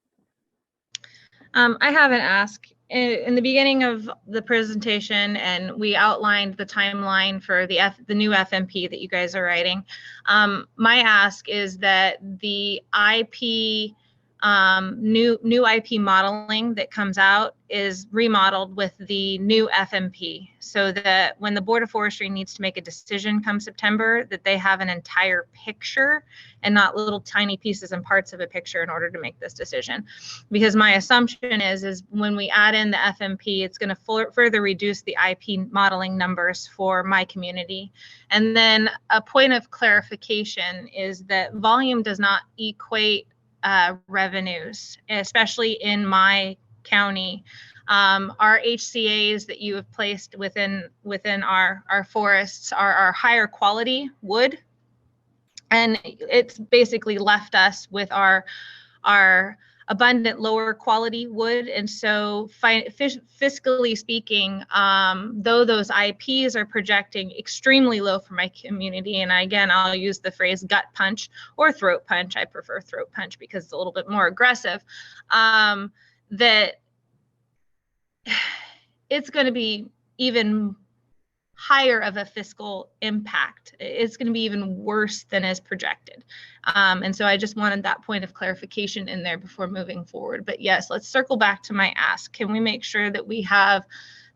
I have an ask. In the beginning of the presentation, and we outlined the timeline for the new FMP that you guys are writing. My ask is that the IP new IP modeling that comes out is remodeled with the new FMP, so that when the Board of Forestry needs to make a decision come September, that they have an entire picture and not little tiny pieces and parts of a picture in order to make this decision. Because my assumption is when we add in the FMP, it's going to further reduce the IP modeling numbers for my community. And then a point of clarification is that volume does not equate revenues, especially in my county. Our HCA's that you have placed within our forests are higher quality wood, and it's basically left us with our abundant lower quality wood. And so fiscally speaking, though those IPs are projecting extremely low for my community, and again, I'll use the phrase gut punch or throat punch. I prefer throat punch because it's a little bit more aggressive. That it's going to be even higher of a fiscal impact. It's going to be even worse than is projected. And so I just wanted that point of clarification in there before moving forward. But yes, let's circle back to my ask. Can we make sure that we have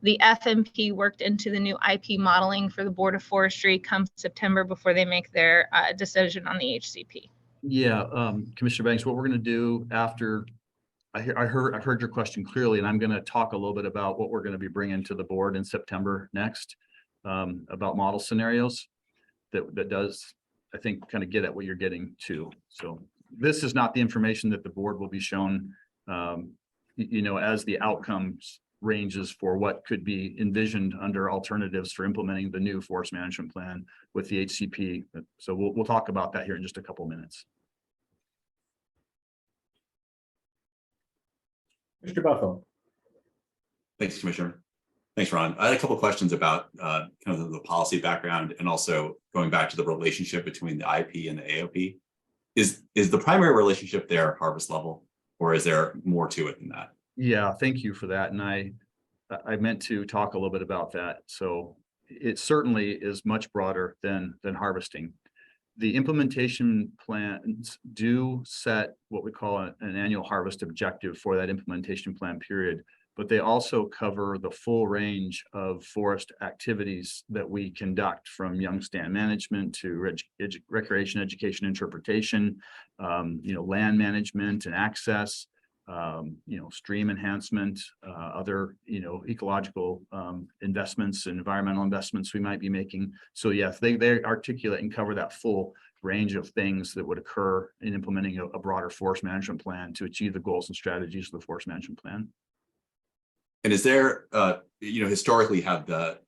the FMP worked into the new IP modeling for the Board of Forestry come September before they make their decision on the HCP? Yeah, Commissioner Banks, what we're going to do after I heard your question clearly, and I'm going to talk a little bit about what we're going to be bringing to the board in September next. About model scenarios that does, I think, kind of get at what you're getting to. So this is not the information that the board will be shown, as the outcomes ranges for what could be envisioned under alternatives for implementing the new forest management plan with the HCP. So we'll talk about that here in just a couple of minutes. Mr. Buffalo. Thanks, Commissioner. Thanks, Ron. I had a couple of questions about kind of the policy background and also going back to the relationship between the IP and the AOP. Is the primary relationship there harvest level, or is there more to it than that? Yeah, thank you for that. And I meant to talk a little bit about that. So it certainly is much broader than harvesting. The implementation plans do set what we call an annual harvest objective for that implementation plan period, but they also cover the full range of forest activities that we conduct, from young stand management to recreation, education, interpretation, land management and access, stream enhancement, other, ecological investments and environmental investments we might be making. So yes, they articulate and cover that full range of things that would occur in implementing a broader forest management plan to achieve the goals and strategies of the forest management plan. And is there, historically, have the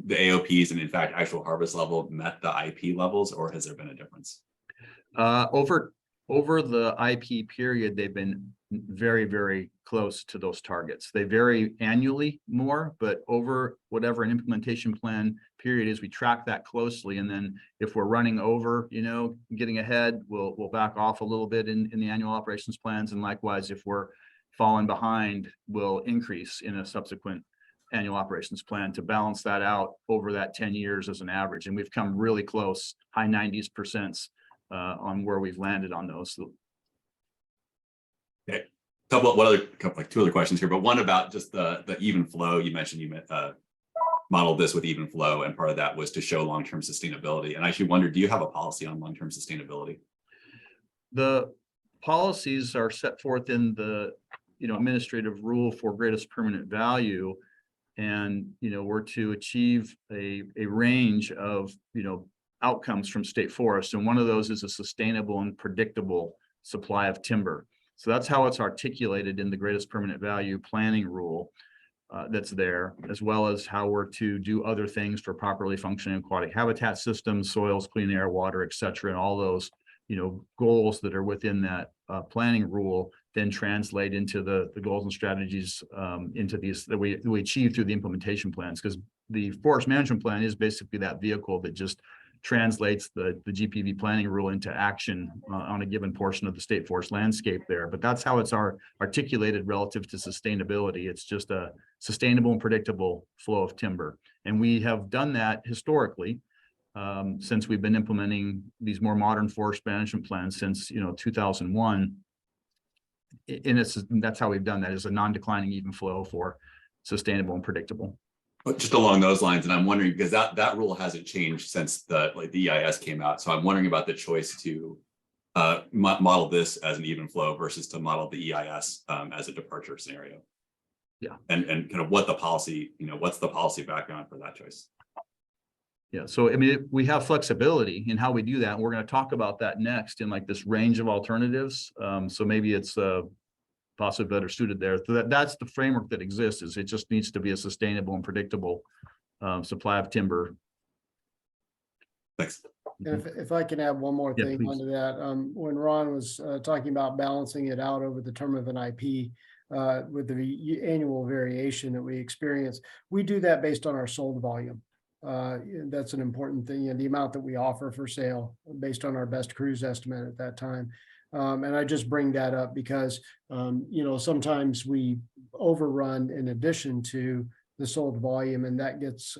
the AOPs and in fact actual harvest level met the IP levels, or has there been a difference? Over the IP period, they've been very, very close to those targets. They vary annually more, but over whatever an implementation plan period is, we track that closely. And then if we're running over, getting ahead, we'll back off a little bit in the annual operations plans. And likewise, if we're falling behind, we'll increase in a subsequent annual operations plan to balance that out over that 10 years as an average. And we've come really close, high 90s% on where we've landed on those. Okay, two other questions here, but one about just the even flow. You mentioned you modeled this with even flow, and part of that was to show long-term sustainability. And I actually wonder, do you have a policy on long-term sustainability? The policies are set forth in the administrative rule for greatest permanent value, and we're to achieve a range of outcomes from state forests, and one of those is a sustainable and predictable supply of timber. So that's how it's articulated in the greatest permanent value planning rule that's there, as well as how we're to do other things for properly functioning aquatic habitat systems, soils, clean air, water, etc., and all those goals that are within that planning rule then translate into the goals and strategies into these that we achieve through the implementation plans, because the forest management plan is basically that vehicle that just translates the GPV planning rule into action on a given portion of the state forest landscape there. But that's how it's articulated relative to sustainability. It's just a sustainable and predictable flow of timber. And we have done that historically since we've been implementing these more modern forest management plans since 2001. That's how we've done that, is a non-declining even flow for sustainable and predictable. But just along those lines, and I'm wondering, because that rule hasn't changed since the EIS came out. So I'm wondering about the choice to model this as an even flow versus to model the EIS as a departure scenario. Yeah. And kind of what the policy, what's the policy background for that choice? Yeah, so I mean, we have flexibility in how we do that. And we're going to talk about that next in like this range of alternatives. So maybe it's possibly better suited there. So that's the framework that exists. Is it just needs to be a sustainable and predictable supply of timber. Thanks. And if I can add one more Yeah, thing please. onto that, when Ron was talking about balancing it out over the term of an IP with the annual variation that we experience, we do that based on our sold volume. That's an important thing, and the amount that we offer for sale based on our best cruise estimate at that time. And I just bring that up because, sometimes we overrun in addition to the sold volume, and that gets,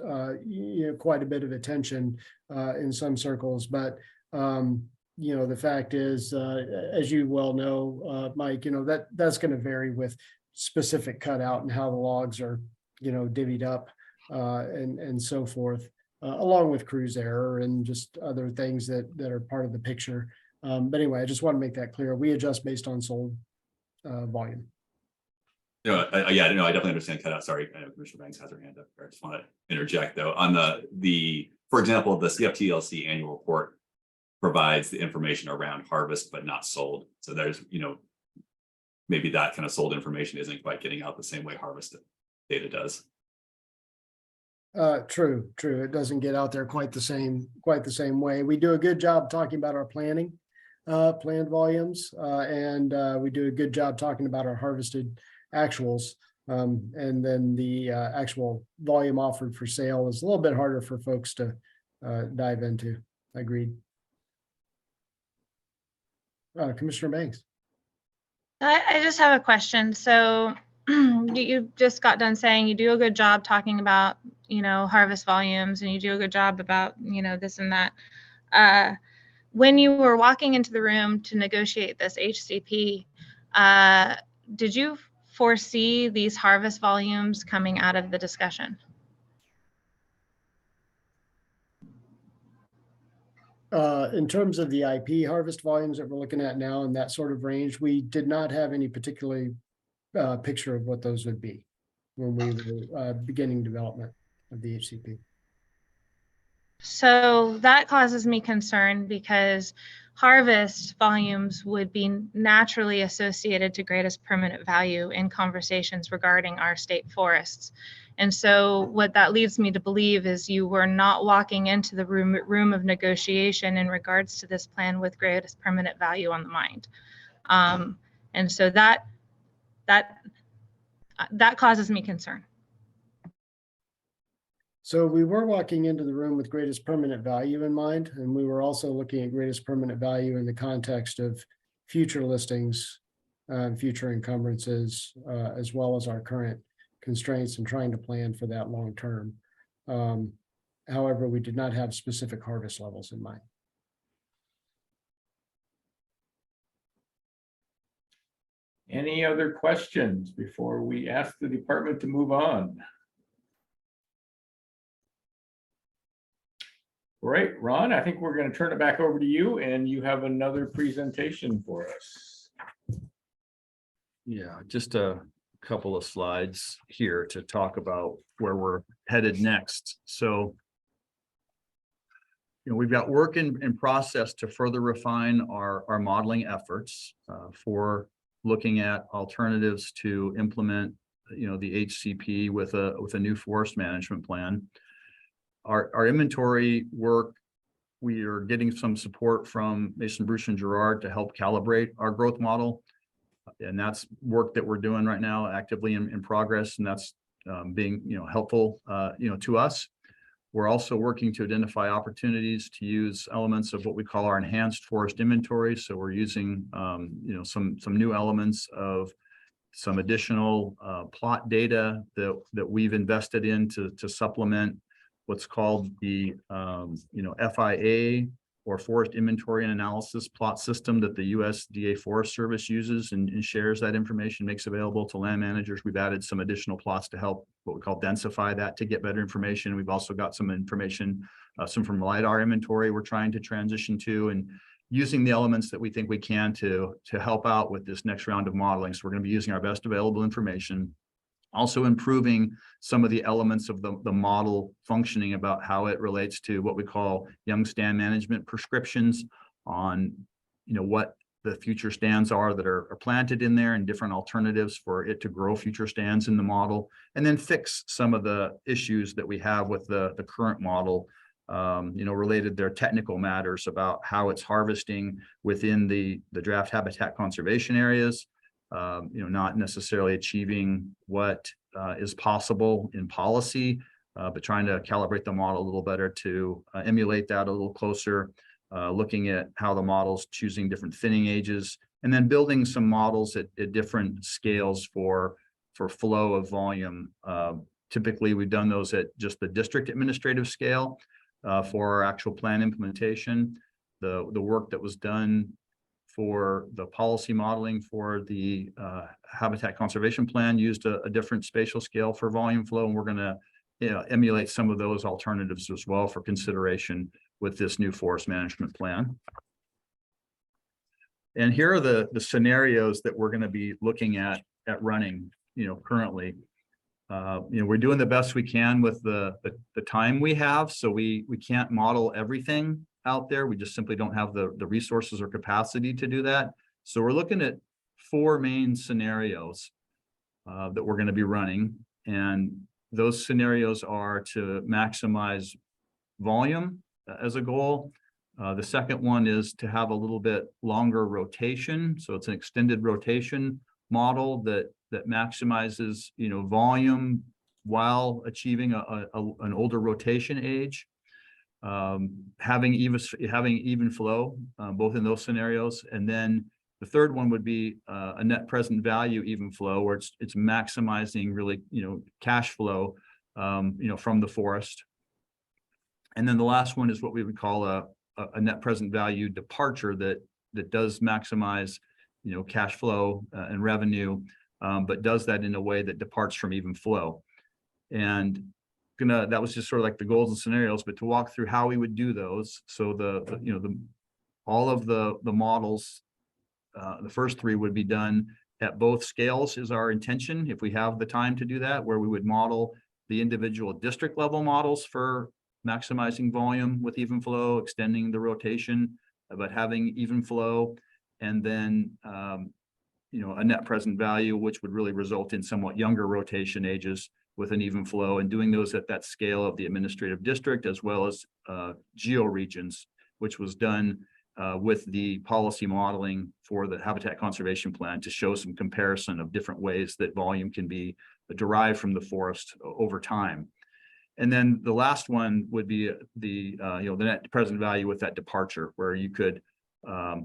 quite a bit of attention in some circles. But, the fact is, as you well know, Mike, that's going to vary with specific cutout and how the logs are, divvied up and so forth, along with cruise error and just other things that are part of the picture. But anyway, I just want to make that clear. We adjust based on sold volume. I definitely understand cutout. Sorry, Commissioner Banks has her hand up. I just want to interject though on for example, the CFTLC annual report provides the information around harvest but not sold. So there's maybe that kind of sold information isn't quite getting out the same way harvest data does. True. It doesn't get out there quite the same way. We do a good job talking about our planned volumes, and we do a good job talking about our harvested actuals. And then the actual volume offered for sale is a little bit harder for folks to dive into. Agreed. Commissioner Banks. I just have a question. So you just got done saying you do a good job talking about, harvest volumes, and you do a good job about, this and that. When you were walking into the room to negotiate this HCP, did you foresee these harvest volumes coming out of the discussion? In terms of the IP harvest volumes that we're looking at now in that sort of range, we did not have any particularly picture of what those would be when we were beginning development of the HCP. So that causes me concern because harvest volumes would be naturally associated to greatest permanent value in conversations regarding our state forests. And so what that leads me to believe is you were not walking into the room of negotiation in regards to this plan with greatest permanent value on the mind. And so that causes me concern. So we were walking into the room with greatest permanent value in mind, and we were also looking at greatest permanent value in the context of future listings, future encumbrances, as well as our current constraints and trying to plan for that long term. However, we did not have specific harvest levels in mind. Any other questions before we ask the department to move on? Great, Ron, I think we're going to turn it back over to you, and you have another presentation for us. Yeah, just a couple of slides here to talk about where we're headed next. So, we've got work in process to further refine our modeling efforts for looking at alternatives to implement, the HCP with a new forest management plan. Our inventory work, we are getting some support from Mason, Bruce, and Gerard to help calibrate our growth model. And that's work that we're doing right now, actively in progress, and that's being helpful to us. We're also working to identify opportunities to use elements of what we call our enhanced forest inventory. So we're using some new elements of some additional plot data that we've invested in to supplement what's called the FIA, or Forest Inventory and Analysis plot system, that the USDA Forest Service uses and shares that information, makes available to land managers. We've added some additional plots to help what we call densify that to get better information. We've also got some information, some from LiDAR inventory we're trying to transition to, and using the elements that we think we can to help out with this next round of modeling. So we're going to be using our best available information. Also improving some of the elements of the model functioning about how it relates to what we call young stand management prescriptions on, what the future stands are that are planted in there, and different alternatives for it to grow future stands in the model, and then fix some of the issues that we have with the current model, related to their technical matters about how it's harvesting within the draft habitat conservation areas. Not necessarily achieving what is possible in policy, but trying to calibrate the model a little better to emulate that a little closer, looking at how the model's choosing different thinning ages, and then building some models at different scales for flow of volume. Typically, we've done those at just the district administrative scale for our actual plan implementation. The work that was done for the policy modeling for the habitat conservation plan used a different spatial scale for volume flow, and we're going to emulate some of those alternatives as well for consideration with this new forest management plan. And here are the scenarios that we're going to be looking at running currently. We're doing the best we can with the time we have, so we can't model everything out there. We just simply don't have the resources or capacity to do that. So we're looking at 4 main scenarios that we're going to be running, and those scenarios are to maximize volume as a goal. The second one is to have a little bit longer rotation, so it's an extended rotation model that maximizes volume while achieving an older rotation age. Having even flow, both in those scenarios. And then the third one would be a net present value even flow, where it's maximizing really cash flow from the forest. And then the last one is what we would call a net present value departure that does maximize cash flow and revenue, but does that in a way that departs from even flow. And that was just sort of like the goals and scenarios, but to walk through how we would do those. So all of the models, the first 3 would be done at both scales is our intention, if we have the time to do that, where we would model the individual district level models for maximizing volume with even flow, extending the rotation, but having even flow, and then a net present value, which would really result in somewhat younger rotation ages with an even flow, and doing those at that scale of the administrative district as well as geo regions, which was done with the policy modeling for the habitat conservation plan to show some comparison of different ways that volume can be derived from the forest over time. And then the last one would be the net present value with that departure, where you could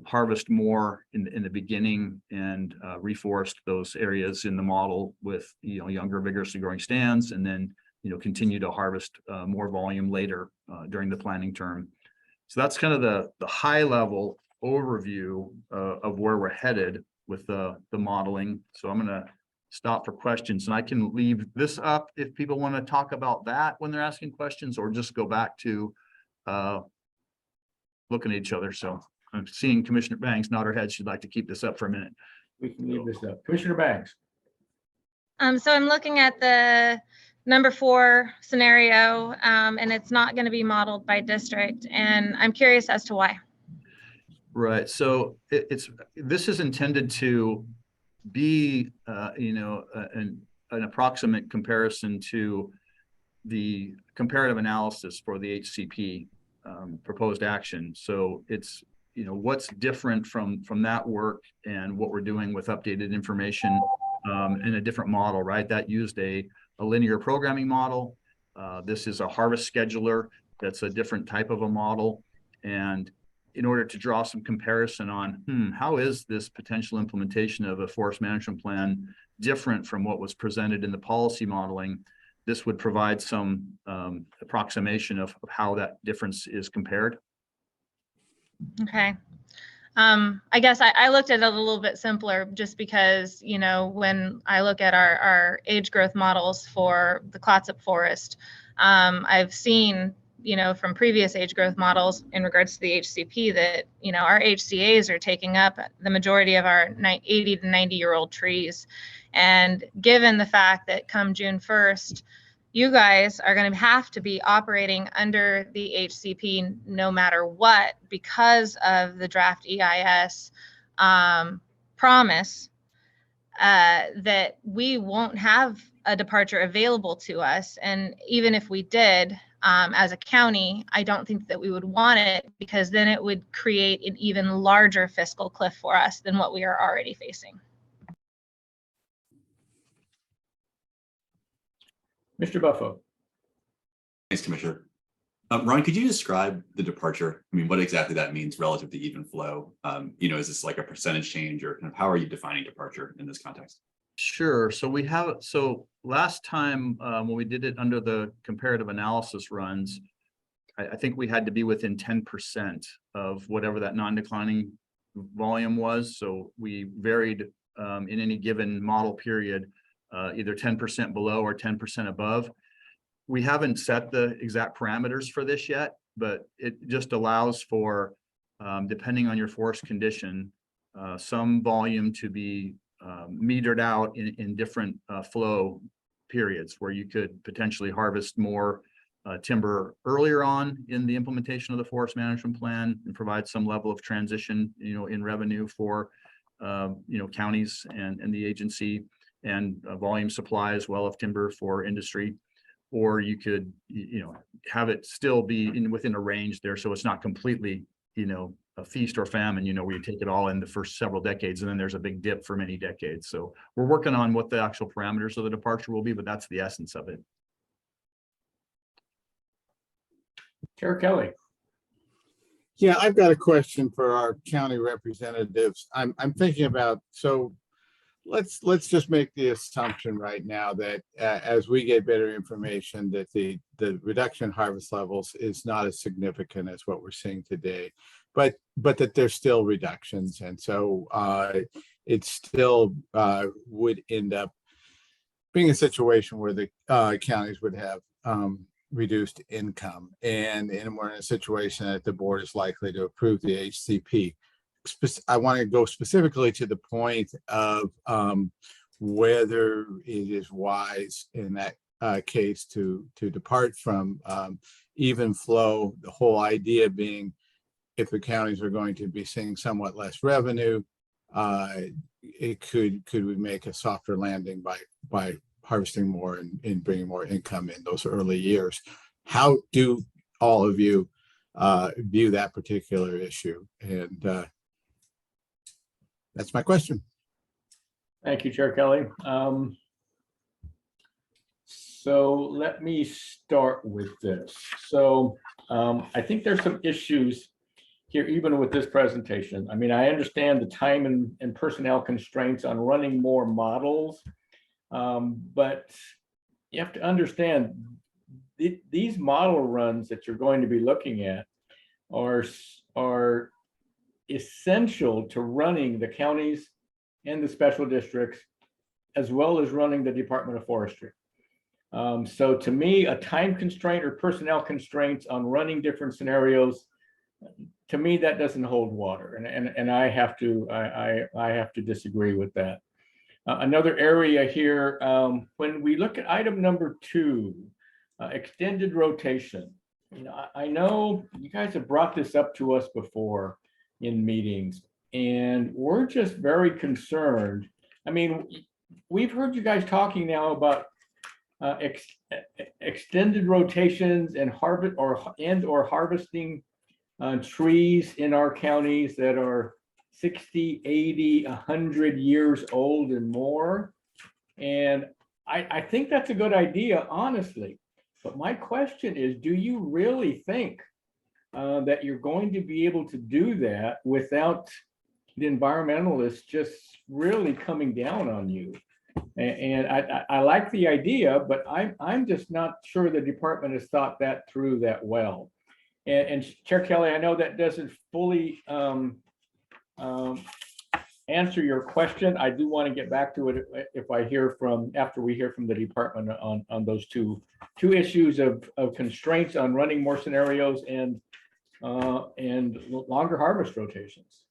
harvest more in the beginning and reforest those areas in the model with younger vigorously growing stands, and then continue to harvest more volume later during the planting term. So that's kind of the high level overview of where we're headed with the modeling. So I'm going to stop for questions, and I can leave this up if people want to talk about that when they're asking questions, or just go back to looking at each other. So I'm seeing Commissioner Banks nod her head. She'd like to keep this up for a minute. We can leave this up. Commissioner Banks. So I'm looking at the number 4 scenario, and it's not going to be modeled by district, and I'm curious as to why. Right. So this is intended to be an approximate comparison to the comparative analysis for the HCP proposed action. So it's what's different from that work and what we're doing with updated information in a different model, right? That used a linear programming model. This is a harvest scheduler. That's a different type of a model. And in order to draw some comparison on how is this potential implementation of a forest management plan different from what was presented in the policy modeling, this would provide some approximation of how that difference is compared. Okay. I guess I looked at it a little bit simpler, just because, when I look at our age growth models for the Clatsop Forest, I've seen, from previous age growth models in regards to the HCP that, our HCAs are taking up the majority of our 80 to 90-year-old trees. And given the fact that come June 1st, you guys are going to have to be operating under the HCP no matter what, because of the draft EIS promise that we won't have a departure available to us. And even if we did, as a county, I don't think that we would want it, because then it would create an even larger fiscal cliff for us than what we are already facing. Mr. Buffo. Thanks, Commissioner. Ron, could you describe the departure? I mean, what exactly that means relative to even flow? Is this like a percentage change, or kind of how are you defining departure in this context? Sure. So last time when we did it under the comparative analysis runs, I think we had to be within 10% of whatever that non-declining volume was. So we varied in any given model period, either 10% below or 10% above. We haven't set the exact parameters for this yet, but it just allows for, depending on your forest condition, some volume to be metered out in different flow periods, where you could potentially harvest more timber earlier on in the implementation of the forest management plan and provide some level of transition, in revenue for, counties and the agency, and volume supply as well of timber for industry. Or you could, have it still be within a range there, so it's not completely, a feast or famine, where you take it all in the first several decades and then there's a big dip for many decades. So we're working on what the actual parameters of the departure will be, but that's the essence of it. Chair Kelly. Yeah, I've got a question for our county representatives. I'm thinking about, so let's just make the assumption right now that as we get better information, that the reduction in harvest levels is not as significant as what we're seeing today, but that there's still reductions, and so it still would end up being a situation where the counties would have reduced income, and we're in a situation that the board is likely to approve the HCP. I want to go specifically to the point of whether it is wise in that case to depart from even flow. The whole idea being, if the counties are going to be seeing somewhat less revenue, it could we make a softer landing by harvesting more and bringing more income in those early years. How do all of you view that particular issue? And that's my question. Thank you, Chair Kelly. So let me start with this. So I think there's some issues here, even with this presentation. I mean, I understand the time and personnel constraints on running more models, but you have to understand these model runs that you're going to be looking at are essential to running the counties and the special districts, as well as running the Department of Forestry. So to me, a time constraint or personnel constraints on running different scenarios, to me, that doesn't hold water, and I have to disagree with that. Another area here, when we look at item number 2, extended rotation. You know, I know you guys have brought this up to us before in meetings, and we're just very concerned. I mean, we've heard you guys talking now about extended rotations and harvesting trees in our counties that are 60, 80, 100 years old and more. And I think that's a good idea, honestly. But my question is, do you really think that you're going to be able to do that without the environmentalists just really coming down on you? And I like the idea, but I'm just not sure the department has thought that through that well. And Chair Kelly, I know that doesn't fully answer your question. I do want to get back to it if I hear after we hear from the department on those two issues of constraints on running more scenarios and longer harvest rotations.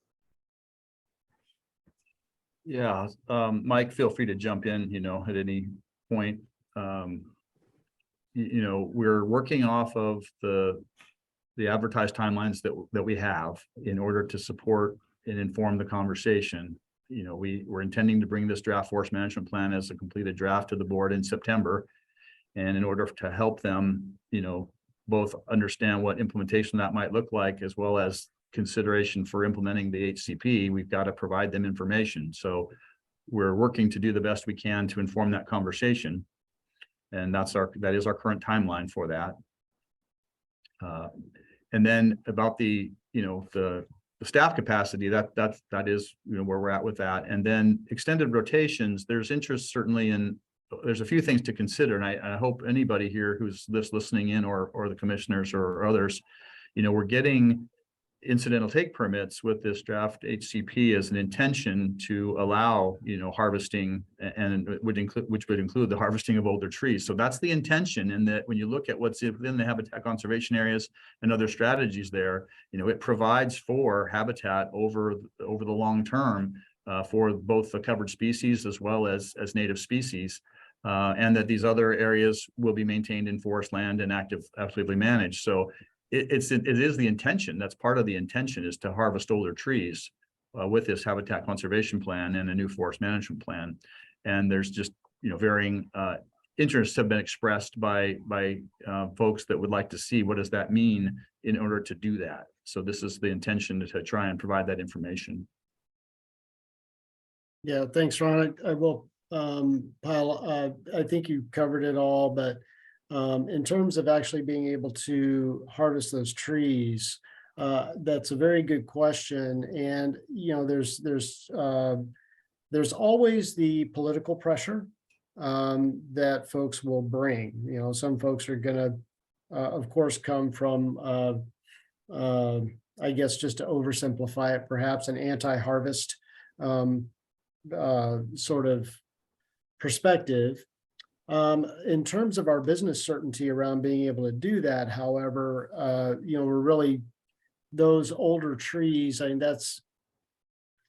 Yeah, Mike, feel free to jump in, at any point. We're working off of the advertised timelines that we have in order to support and inform the conversation. We're intending to bring this draft forest management plan as a completed draft to the board in September. And in order to help them, both understand what implementation that might look like, as well as consideration for implementing the HCP, we've got to provide them information. So we're working to do the best we can to inform that conversation. And that is our current timeline for that. And then about the staff capacity, that is where we're at with that. And then extended rotations, there's interest certainly in, there's a few things to consider. And I hope anybody here who's listening in or the commissioners or others, we're getting incidental take permits with this draft HCP as an intention to allow, harvesting, and which would include the harvesting of older trees. So that's the intention. And that when you look at what's within the habitat conservation areas and other strategies there, it provides for habitat over the long term for both the covered species as well as native species. And that these other areas will be maintained in forest land and actively managed. So it is the intention. That's part of the intention, is to harvest older trees with this habitat conservation plan and a new forest management plan. And there's just varying interests have been expressed by folks that would like to see what does that mean in order to do that. So this is the intention, to try and provide that information. Yeah, thanks, Ron. I will pile. I think you covered it all, but in terms of actually being able to harvest those trees, that's a very good question. And there's always the political pressure that folks will bring. Some folks are going to, of course, come from, I guess, just to oversimplify it, perhaps an anti-harvest sort of perspective. In terms of our business certainty around being able to do that, however, we're really, those older trees, I mean, that's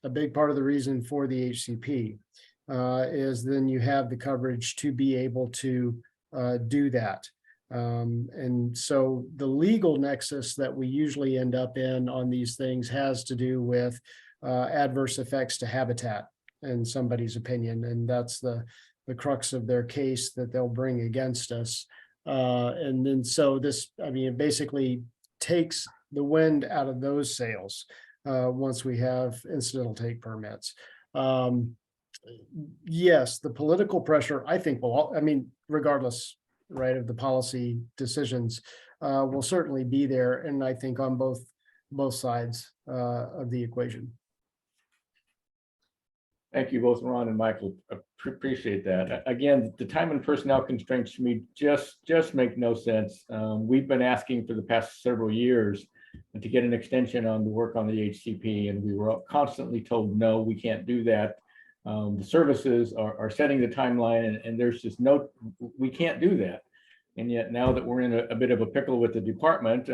a big part of the reason for the HCP, is then you have the coverage to be able to do that. And so the legal nexus that we usually end up in on these things has to do with adverse effects to habitat, in somebody's opinion. And that's the the crux of their case that they'll bring against us. And then so this, I mean, it basically takes the wind out of those sails once we have incidental take permits. Yes, the political pressure, I think, will, I mean, regardless, right, of the policy decisions, will certainly be there. And I think on both sides of the equation. Thank you both, Ron and Michael. Appreciate that. Again, the time and personnel constraints to me just make no sense. We've been asking for the past several years to get an extension on the work on the HCP, and we were constantly told, no, we can't do that. The services are setting the timeline, and there's just no, we can't do that. And yet now that we're in a bit of a pickle with the department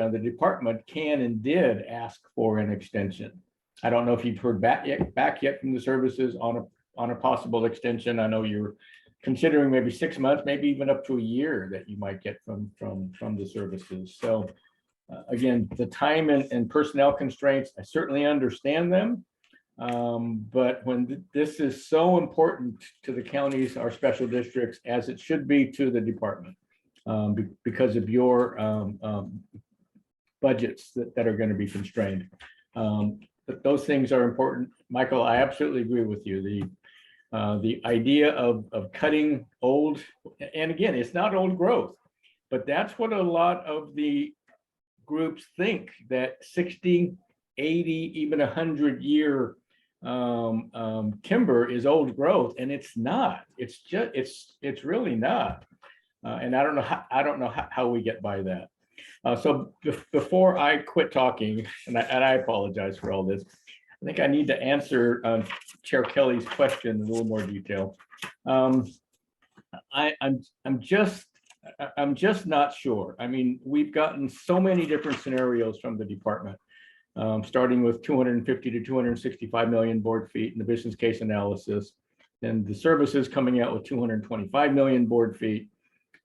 can and did ask for an extension. I don't know if you've heard back yet from the services on a possible extension. I know you're considering maybe 6 months, maybe even up to a year that you might get from the services. So again, the time and personnel constraints, I certainly understand them. But when this is so important to the counties, our special districts, as it should be to the department, because of your budgets that are going to be constrained. But those things are important. Michael, I absolutely agree with you. The idea of cutting old, and again, it's not old growth, but that's what a lot of the groups think, that 60, 80, even 100-year timber is old growth, and it's not. It's just it's really not. And I don't know how we get by that. So before I quit talking, and I apologize for all this, I think I need to answer Chair Kelly's question in a little more detail. I'm just not sure. I mean, we've gotten so many different scenarios from the department, starting with 250 to 265 million board feet in the business case analysis, and the services coming out with 225 million board feet.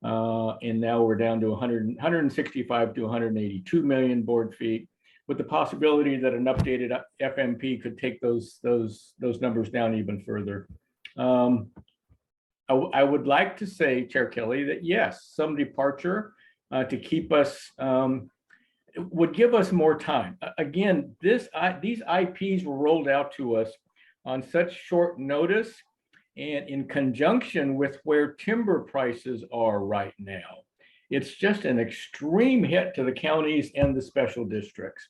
And now we're down to 165 to 182 million board feet, with the possibility that an updated FMP could take those numbers down even further. I would like to say, Chair Kelly, that yes, some departure to keep us would give us more time. Again, these IPs were rolled out to us on such short notice, and in conjunction with where timber prices are right now. It's just an extreme hit to the counties and the special districts.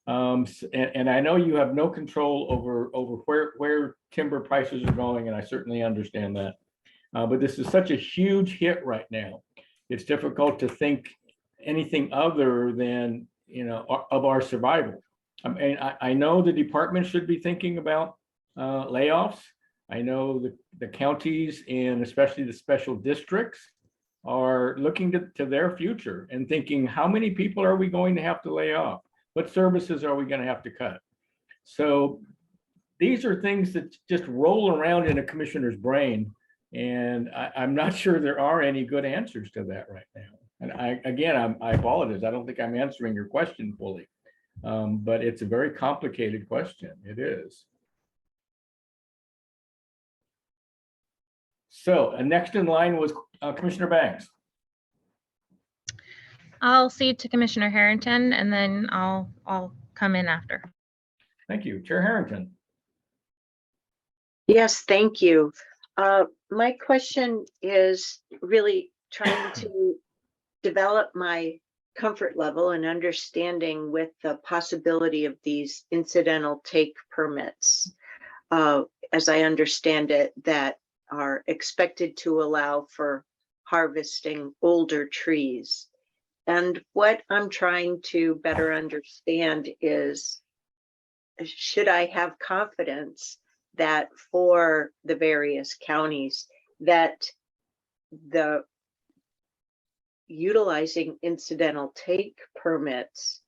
And I know you have no control over where timber prices are going, and I certainly understand that. But this is such a huge hit right now. It's difficult to think anything other than, you know, of our survival. I mean, I know the department should be thinking about layoffs. I know the counties and especially the special districts are looking to their future and thinking, how many people are we going to have to lay off? What services are we going to have to cut? So these are things that just roll around in a commissioner's brain. And I'm not sure there are any good answers to that right now. And I apologize. I don't think I'm answering your question fully, but it's a very complicated question. It is. So next in line was Commissioner Banks. I'll cede to Commissioner Harrington, and then I'll come in after. Thank you. Chair Harrington. Yes, thank you. My question is really trying to develop my comfort level and understanding with the possibility of these incidental take permits, as I understand it, that are expected to allow for harvesting older trees. And what I'm trying to better understand is, should I have confidence that for the various counties that the utilizing incidental take permits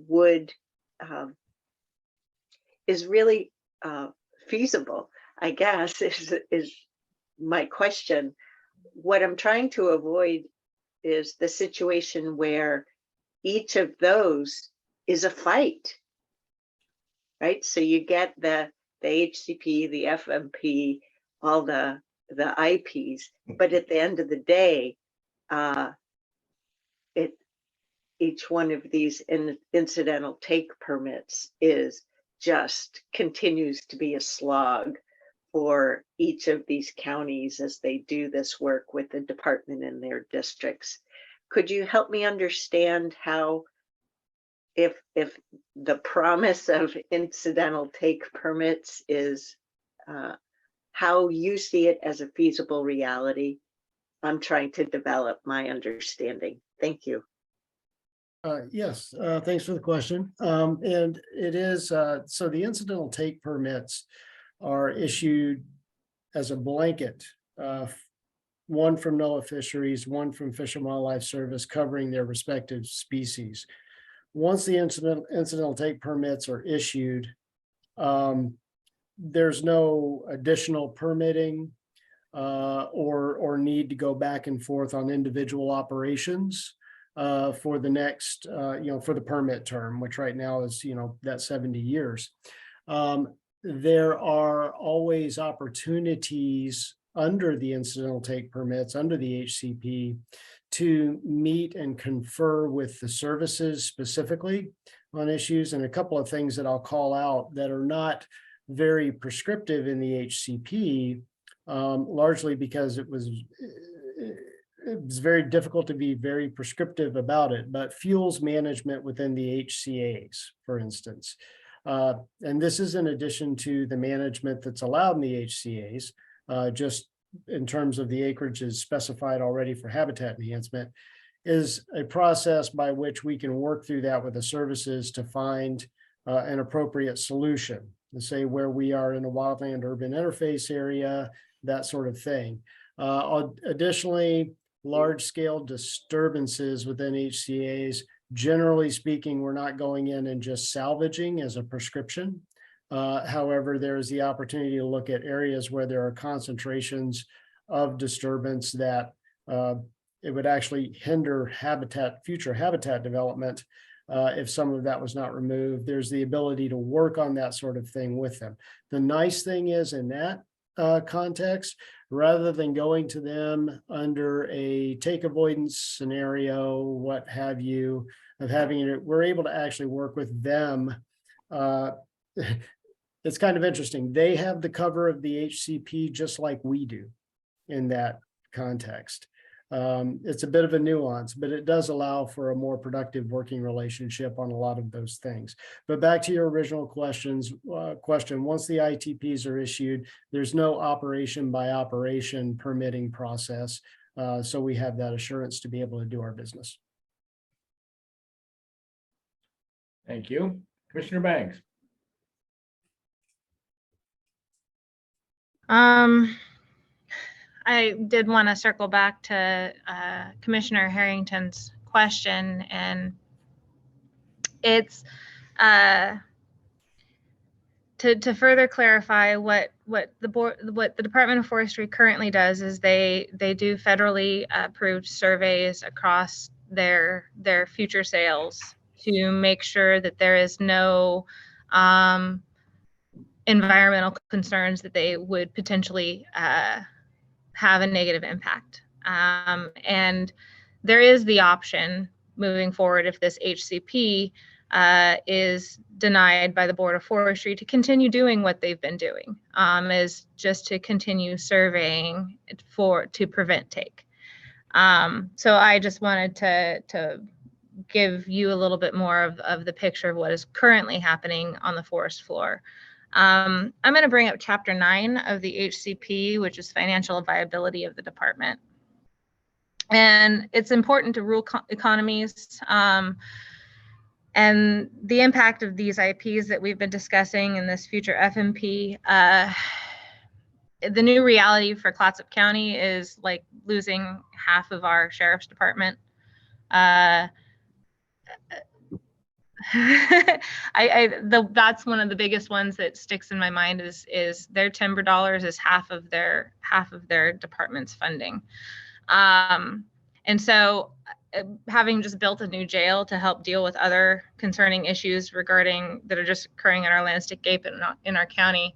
would is really feasible, I guess, is my question. What I'm trying to avoid is the situation where each of those is a fight, right? So you get the HCP, the FMP, all the the IPs, but at the end of the day, each one of these incidental take permits continues to be a slog for each of these counties as they do this work with the department in their districts. Could you help me understand how, if the promise of incidental take permits is how you see it as a feasible reality? I'm trying to develop my understanding. Thank you. Yes, thanks for the question. And it is, so the incidental take permits are issued as a blanket, one from NOAA Fisheries, one from Fish and Wildlife Service, covering their respective species. Once the incidental take permits are issued, there's no additional permitting or need to go back and forth on individual operations for the next, for the permit term, which right now is, that 70 years. There are always opportunities under the incidental take permits, under the HCP, to meet and confer with the services specifically on issues. And a couple of things that I'll call out that are not very prescriptive in the HCP, largely because it was very difficult to be very prescriptive about it, but fuels management within the HCAs, for instance. And this is in addition to the management that's allowed in the HCAs, just in terms of the acreage is specified already for habitat enhancement, is a process by which we can work through that with the services to find an appropriate solution, to say where we are in a wildland urban interface area, that sort of thing. Additionally, large-scale disturbances within HCAs, generally speaking, we're not going in and just salvaging as a prescription. However, there's the opportunity to look at areas where there are concentrations of disturbance that it would actually hinder future habitat development if some of that was not removed. There's the ability to work on that sort of thing with them. The nice thing is in that context, rather than going to them under a take avoidance scenario, what have you, of having it, we're able to actually work with them. It's kind of interesting. They have the cover of the HCP just like we do in that context. It's a bit of a nuance, but it does allow for a more productive working relationship on a lot of those things. But back to your original question, once the ITPs are issued, there's no operation by operation permitting process. So we have that assurance to be able to do our business. Thank you. Commissioner Banks. I did want to circle back to Commissioner Harrington's question, and it's to further clarify what the Department of Forestry currently does is they do federally approved surveys across their future sales to make sure that there is no environmental concerns that they would potentially have a negative impact. And there is the option moving forward if this HCP is denied by the Board of Forestry to continue doing what they've been doing, is just to continue surveying to prevent take. So I just wanted to give you a little bit more of the picture of what is currently happening on the forest floor. I'm going to bring up Chapter 9 of the HCP, which is financial viability of the department. And it's important to rural economies and the impact of these IPs that we've been discussing in this future FMP. The new reality for Clatsop County is like losing half of our sheriff's department. That's one of the biggest ones that sticks in my mind is their timber dollars is half of their department's funding. And so having just built a new jail to help deal with other concerning issues that are just occurring in our landscape and in our county,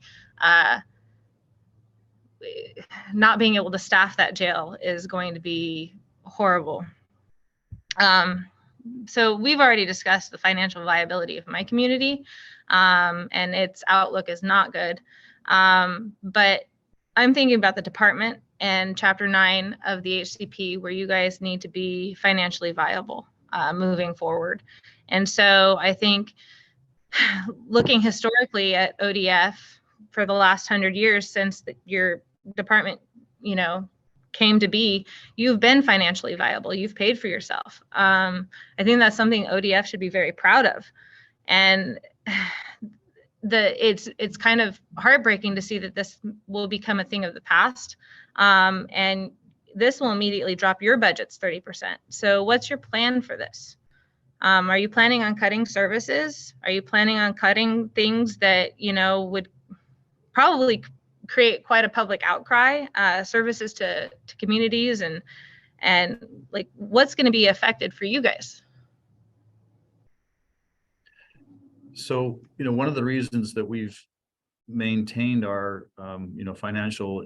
not being able to staff that jail is going to be horrible. So we've already discussed the financial viability of my community, and its outlook is not good. But I'm thinking about the department and Chapter 9 of the HCP, where you guys need to be financially viable moving forward. And so I think looking historically at ODF for the last 100 years since your department, came to be, you've been financially viable. You've paid for yourself. I think that's something ODF should be very proud of. And it's kind of heartbreaking to see that this will become a thing of the past. And this will immediately drop your budgets 30%. So what's your plan for this? Are you planning on cutting services? Are you planning on cutting things that, would probably create quite a public outcry, services to communities, and like what's going to be affected for you guys? So, one of the reasons that we've maintained our, financial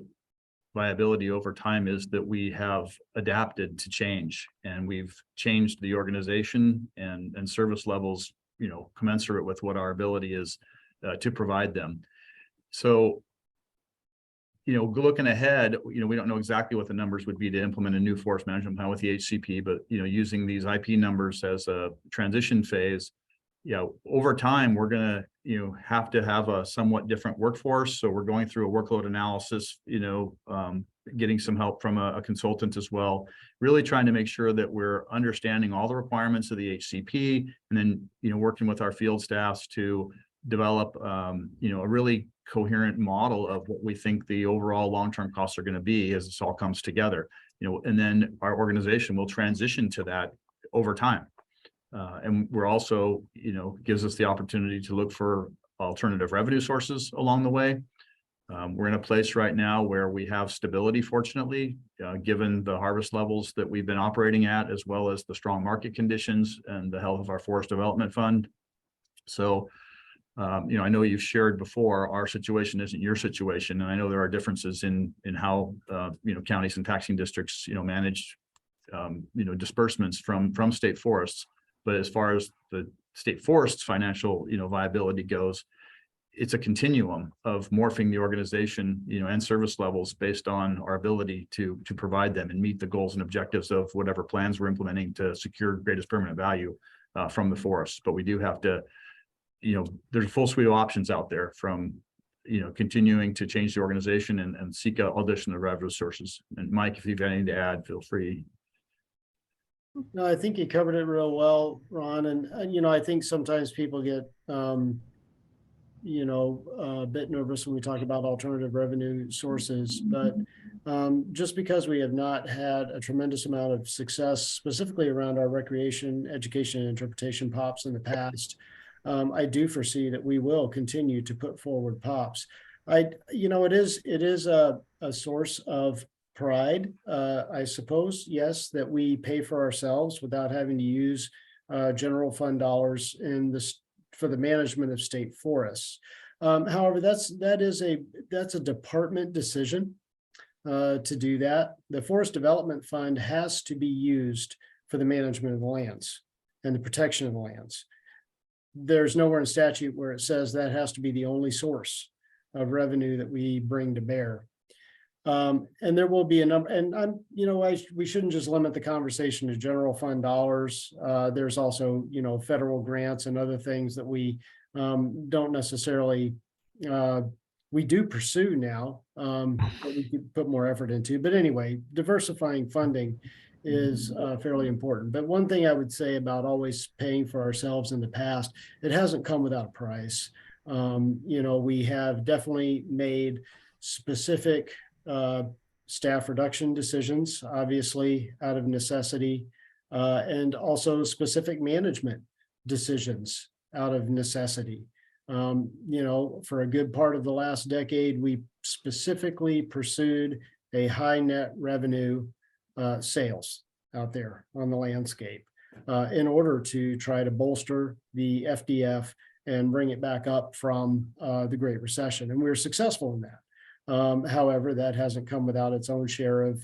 viability over time is that we have adapted to change, and we've changed the organization and service levels, commensurate with what our ability is to provide them. So, looking ahead, we don't know exactly what the numbers would be to implement a new forest management plan with the HCP, but, using these IP numbers as a transition phase, over time, we're going to, have to have a somewhat different workforce. So we're going through a workload analysis, getting some help from a consultant as well, really trying to make sure that we're understanding all the requirements of the HCP, and then, working with our field staffs to develop, a really coherent model of what we think the overall long-term costs are going to be as this all comes together, and then our organization will transition to that over time. And we're also, gives us the opportunity to look for alternative revenue sources along the way. We're in a place right now where we have stability, fortunately, given the harvest levels that we've been operating at, as well as the strong market conditions and the health of our forest development fund. So, I know you've shared before, our situation isn't your situation, and I know there are differences in how counties and taxing districts manage disbursements from state forests. But as far as the state forest's financial viability goes, it's a continuum of morphing the organization and service levels based on our ability to provide them and meet the goals and objectives of whatever plans we're implementing to secure greatest permanent value from the forest. But we do have to, there's a full suite of options out there, from continuing to change the organization and seek out additional revenue sources. And Mike, if you've got anything to add, feel free. No, I think you covered it real well, Ron. And I think sometimes people get, a bit nervous when we talk about alternative revenue sources. But just because we have not had a tremendous amount of success, specifically around our recreation, education, and interpretation POPs in the past, I do foresee that we will continue to put forward POPs. It is a source of pride, I suppose, yes, that we pay for ourselves without having to use general fund dollars for the management of state forests. However, that's a department decision to do that. The Forest Development Fund has to be used for the management of the lands and the protection of the lands. There's nowhere in statute where it says that has to be the only source of revenue that we bring to bear. And there will be a number, and we shouldn't just limit the conversation to general fund dollars. There's also, federal grants and other things that we don't necessarily, we do pursue now, that we could put more effort into. But anyway, diversifying funding is fairly important. But one thing I would say about always paying for ourselves in the past, it hasn't come without a price. We have definitely made specific staff reduction decisions, obviously out of necessity, and also specific management decisions out of necessity. For a good part of the last decade, we specifically pursued a high net revenue sales out there on the landscape in order to try to bolster the FDF and bring it back up from the Great Recession. And we were successful in that. However, that hasn't come without its own share of,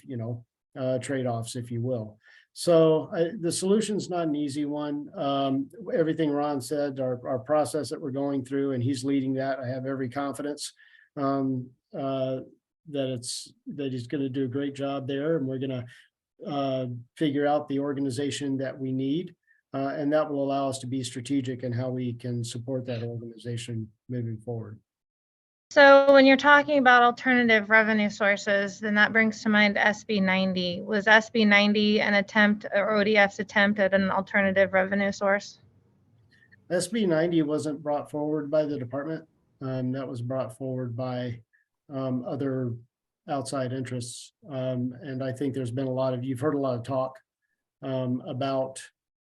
trade-offs, if you will. So the solution's not an easy one. Everything Ron said, our process that we're going through, and he's leading that, I have every confidence that he's going to do a great job there, and we're going to figure out the organization that we need, and that will allow us to be strategic in how we can support that organization moving forward. So when you're talking about alternative revenue sources, then that brings to mind SB 90. Was SB 90 an attempt, or ODF's attempt at an alternative revenue source? SB 90 wasn't brought forward by the department. That was brought forward by other outside interests. And I think there's been you've heard a lot of talk about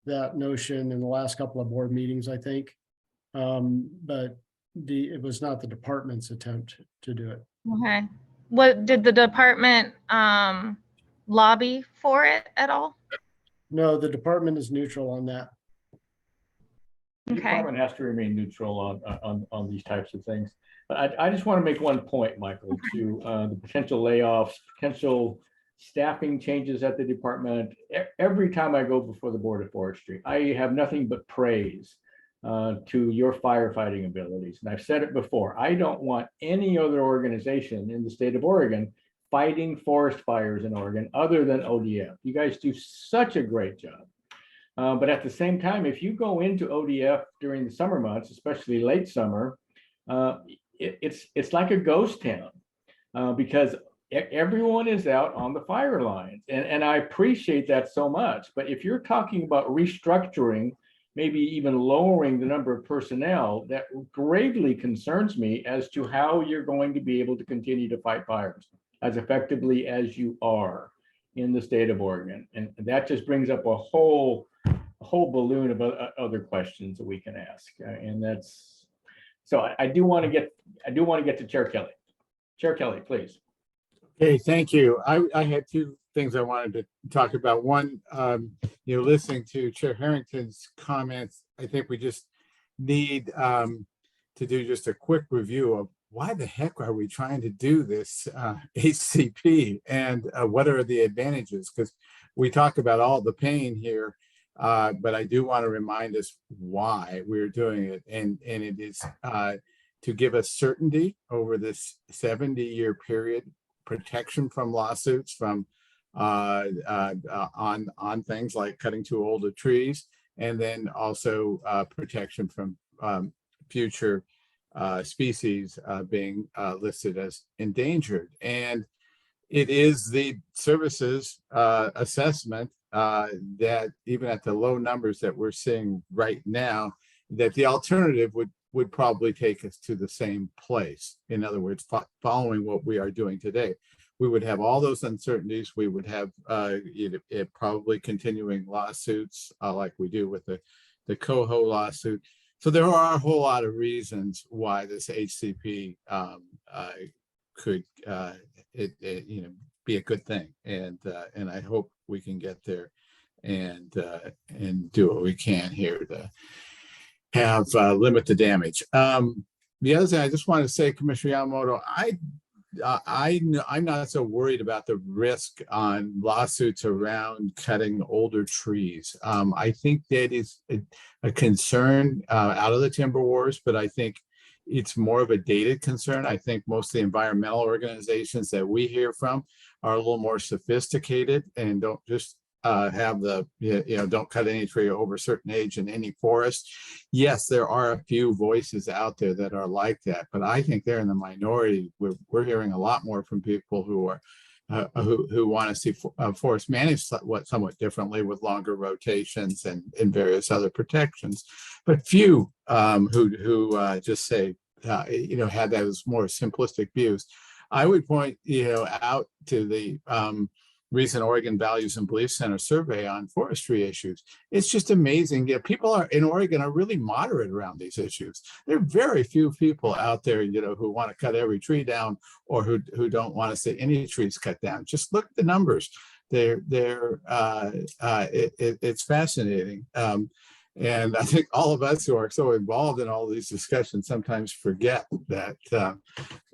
that notion in the last couple of board meetings, I think. But it was not the department's attempt to do it. Okay. What did the department lobby for it at all? No, the department is neutral on that. The department has to remain neutral on these types of things. But I just want to make one point, Michael, to the potential layoffs, potential staffing changes at the department. Every time I go before the Board of Forestry, I have nothing but praise to your firefighting abilities. And I've said it before, I don't want any other organization in the state of Oregon fighting forest fires in Oregon other than ODF. You guys do such a great job. But at the same time, if you go into ODF during the summer months, especially late summer, it's like a ghost town because everyone is out on the fire lines. And I appreciate that so much. But if you're talking about restructuring, maybe even lowering the number of personnel, that gravely concerns me as to how you're going to be able to continue to fight fires as effectively as you are in the state of Oregon. And that just brings up a whole balloon of other questions that we can ask. And that's, so I do want to get to Chair Kelly. Chair Kelly, please. Okay, thank you. I had two things I wanted to talk about. One, listening to Chair Harrington's comments, I think we just need to do just a quick review of why the heck are we trying to do this HCP and what are the advantages? Because we talk about all the pain here, but I do want to remind us why we're doing it. And it is to give us certainty over this 70-year period, protection from lawsuits from on things like cutting too old of trees, and then also protection from future species being listed as endangered. And it is the services assessment that even at the low numbers that we're seeing right now, that the alternative would probably take us to the same place. In other words, following what we are doing today, we would have all those uncertainties. We would have it probably continuing lawsuits like we do with the Coho lawsuit. So there are a whole lot of reasons why this HCP could be a good thing, and I hope we can get there and do what we can here to have limit the damage. The other thing I just want to say, Commissioner Yamamoto, I'm not so worried about the risk on lawsuits around cutting older trees. I think that is a concern out of the timber wars, but I think it's more of a dated concern. I think most of the environmental organizations that we hear from are a little more sophisticated and don't just have the, don't cut any tree over a certain age in any forest. Yes, there are a few voices out there that are like that, but I think they're in the minority. We're hearing a lot more from people who are who want to see forests managed somewhat differently with longer rotations and various other protections, but few who just say, had those more simplistic views. I would point, out to the recent Oregon Values and Belief Center survey on forestry issues. It's just amazing. People in Oregon are really moderate around these issues. There are very few people out there, who want to cut every tree down or who don't want to see any trees cut down. Just look at the numbers. It's fascinating. And I think all of us who are so involved in all these discussions sometimes forget that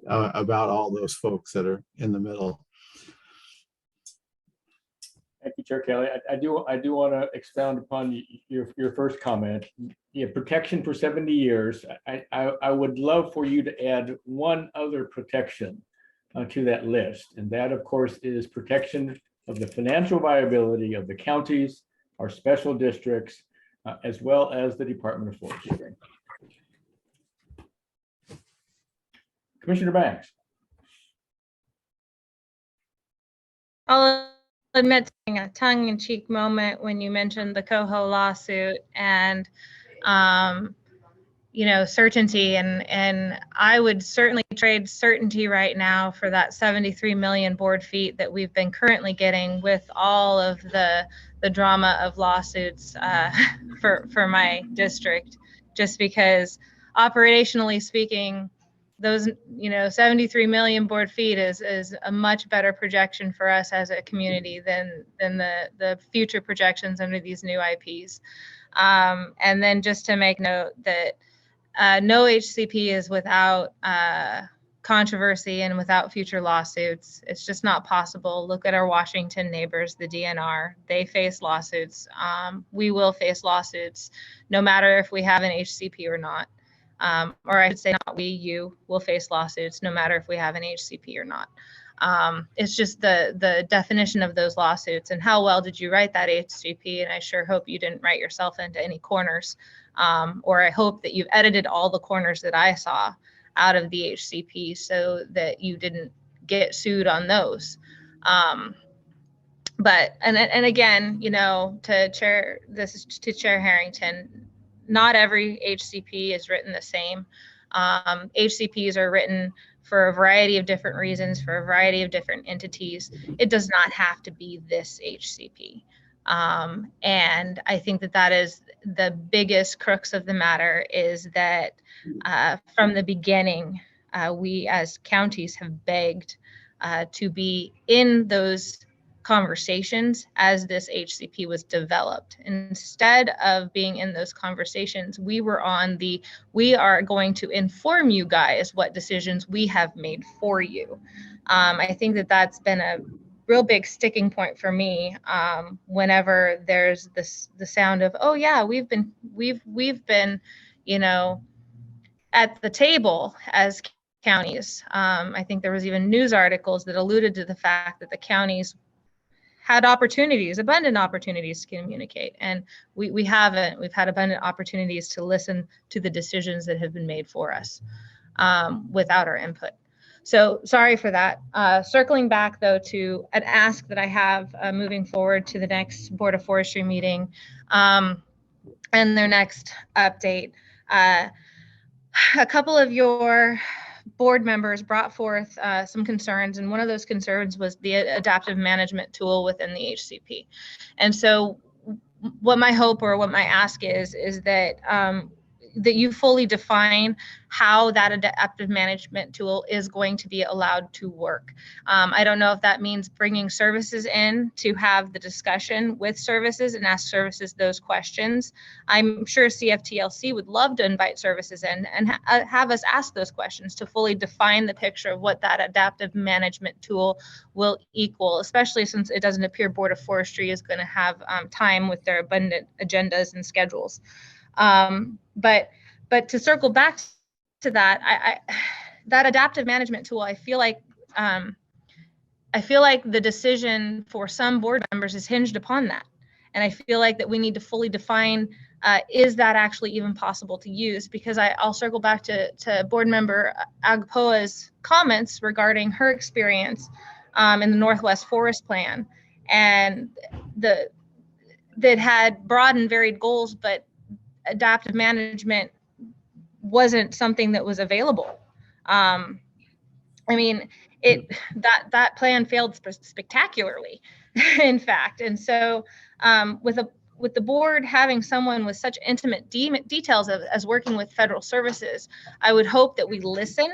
about all those folks that are in the middle. Thank you, Chair Kelly. I do want to expound upon your first comment. Yeah, protection for 70 years. I would love for you to add one other protection to that list, and that, of course, is protection of the financial viability of the counties, our special districts, as well as the Department of Forestry. Commissioner Banks. I'll admit to a tongue-in-cheek moment when you mentioned the Coho lawsuit and certainty, and I would certainly trade certainty right now for that 73 million board feet that we've been currently getting with all of the drama of lawsuits for my district, just because operationally speaking, those 73 million board feet is a much better projection for us as a community than the future projections under these new IPs. And then just to make note that no HCP is without controversy and without future lawsuits. It's just not possible. Look at our Washington neighbors, the DNR. They face lawsuits. We will face lawsuits no matter if we have an HCP or not. Or I should say not we, you will face lawsuits no matter if we have an HCP or not. It's just the definition of those lawsuits and how well did you write that HCP, and I sure hope you didn't write yourself into any corners, or I hope that you've edited all the corners that I saw out of the HCP so that you didn't get sued on those. But again, to Chair Harrington, not every HCP is written the same. HCPs are written for a variety of different reasons, for a variety of different entities. It does not have to be this HCP. And I think that is the biggest crux of the matter, is that from the beginning, we as counties have begged to be in those conversations as this HCP was developed. Instead of being in those conversations, we were on we are going to inform you guys what decisions we have made for you. I think that's been a real big sticking point for me whenever there's the sound of, oh yeah, we've been at the table as counties. I think there was even news articles that alluded to the fact that the counties had abundant opportunities to communicate, and we haven't. We've had abundant opportunities to listen to the decisions that have been made for us without our input. So sorry for that. Circling back though to an ask that I have moving forward to the next Board of Forestry meeting and their next update. A couple of your board members brought forth some concerns, and one of those concerns was the adaptive management tool within the HCP. And so what my hope or what my ask is that that you fully define how that adaptive management tool is going to be allowed to work. I don't know if that means bringing services in to have the discussion with services and ask services those questions. I'm sure CFTLC would love to invite services in and have us ask those questions to fully define the picture of what that adaptive management tool will equal, especially since it doesn't appear Board of Forestry is going to have time with their abundant agendas and schedules. But to circle back to that, that adaptive management tool, I feel like the decision for some board members is hinged upon that. And I feel like that we need to fully define, is that actually even possible to use? Because I'll circle back to board member Agpoa's comments regarding her experience in the Northwest Forest Plan, and that had broad and varied goals, but adaptive management wasn't something that was available. I mean, that plan failed spectacularly, in fact. And so with the board having someone with such intimate details as working with federal services, I would hope that we listen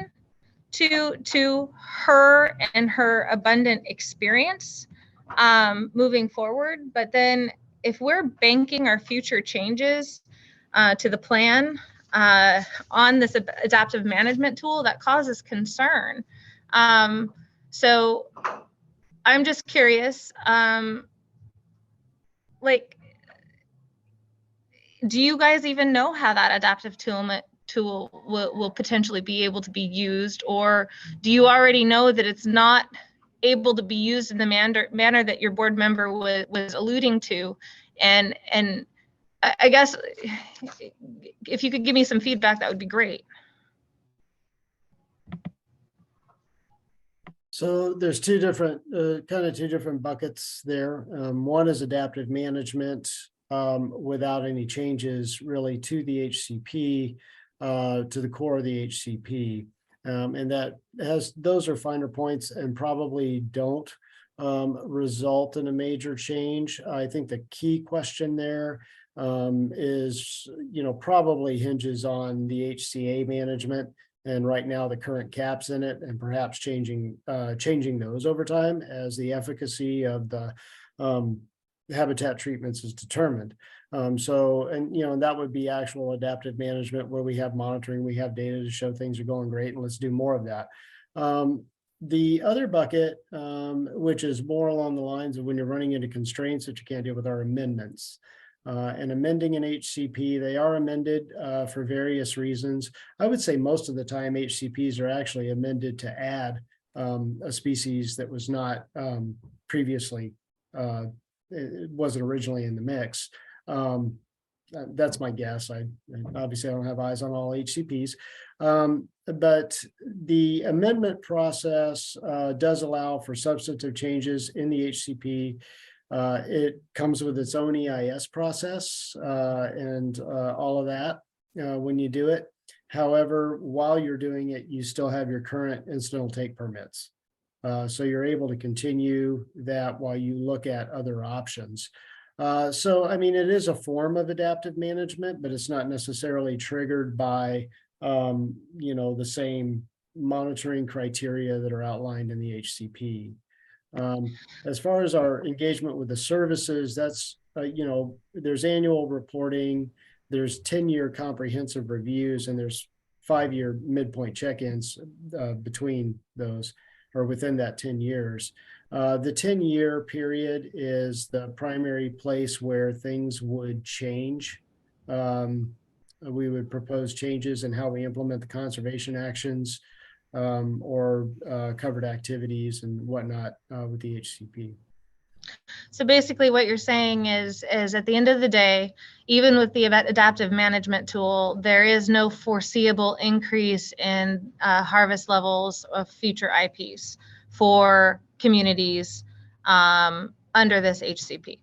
to her and her abundant experience moving forward. But then if we're banking our future changes to the plan on this adaptive management tool that causes concern. So I'm just curious, like, do you guys even know how that adaptive tool will potentially be able to be used, or do you already know that it's not able to be used in the manner that your board member was alluding to? And I guess if you could give me some feedback, that would be great. So there's two different, two different buckets there. One is adaptive management without any changes really to the HCP, to the core of the HCP. And those are finer points and probably don't result in a major change. I think the key question there is, probably hinges on the HCA management. And right now the current caps in it, and perhaps changing those over time as the efficacy of the habitat treatments is determined. And that would be actual adaptive management where we have monitoring, we have data to show things are going great, and let's do more of that. The other bucket, which is more along the lines of when you're running into constraints that you can't deal with, are amendments. And amending an HCP, they are amended for various reasons. I would say most of the time HCPs are actually amended to add a species that was not previously, it wasn't originally in the mix. That's my guess. Obviously I don't have eyes on all HCPs, but the amendment process does allow for substantive changes in the HCP. It comes with its own EIS process and all of that when you do it. However, while you're doing it, you still have your current incidental take permits. So you're able to continue that while you look at other options. It is a form of adaptive management, but it's not necessarily triggered by, the same monitoring criteria that are outlined in the HCP. As far as our engagement with the services, that's, there's annual reporting, there's 10-year comprehensive reviews, and there's 5-year midpoint check-ins between those, or within that 10 years. The 10-year period is the primary place where things would change. We would propose changes in how we implement the conservation actions or covered activities and whatnot with the HCP. So basically what you're saying is at the end of the day, even with the adaptive management tool, there is no foreseeable increase in harvest levels of future IPs for communities under this HCP.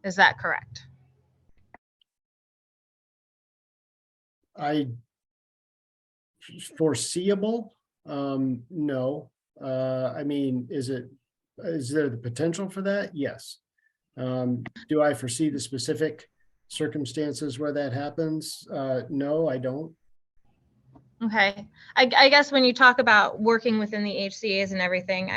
Is that correct? Foreseeable? No. Is there the potential for that? Yes. Do I foresee the specific circumstances where that happens? No, I don't. Okay. I guess when you talk about working within the HCAs and everything,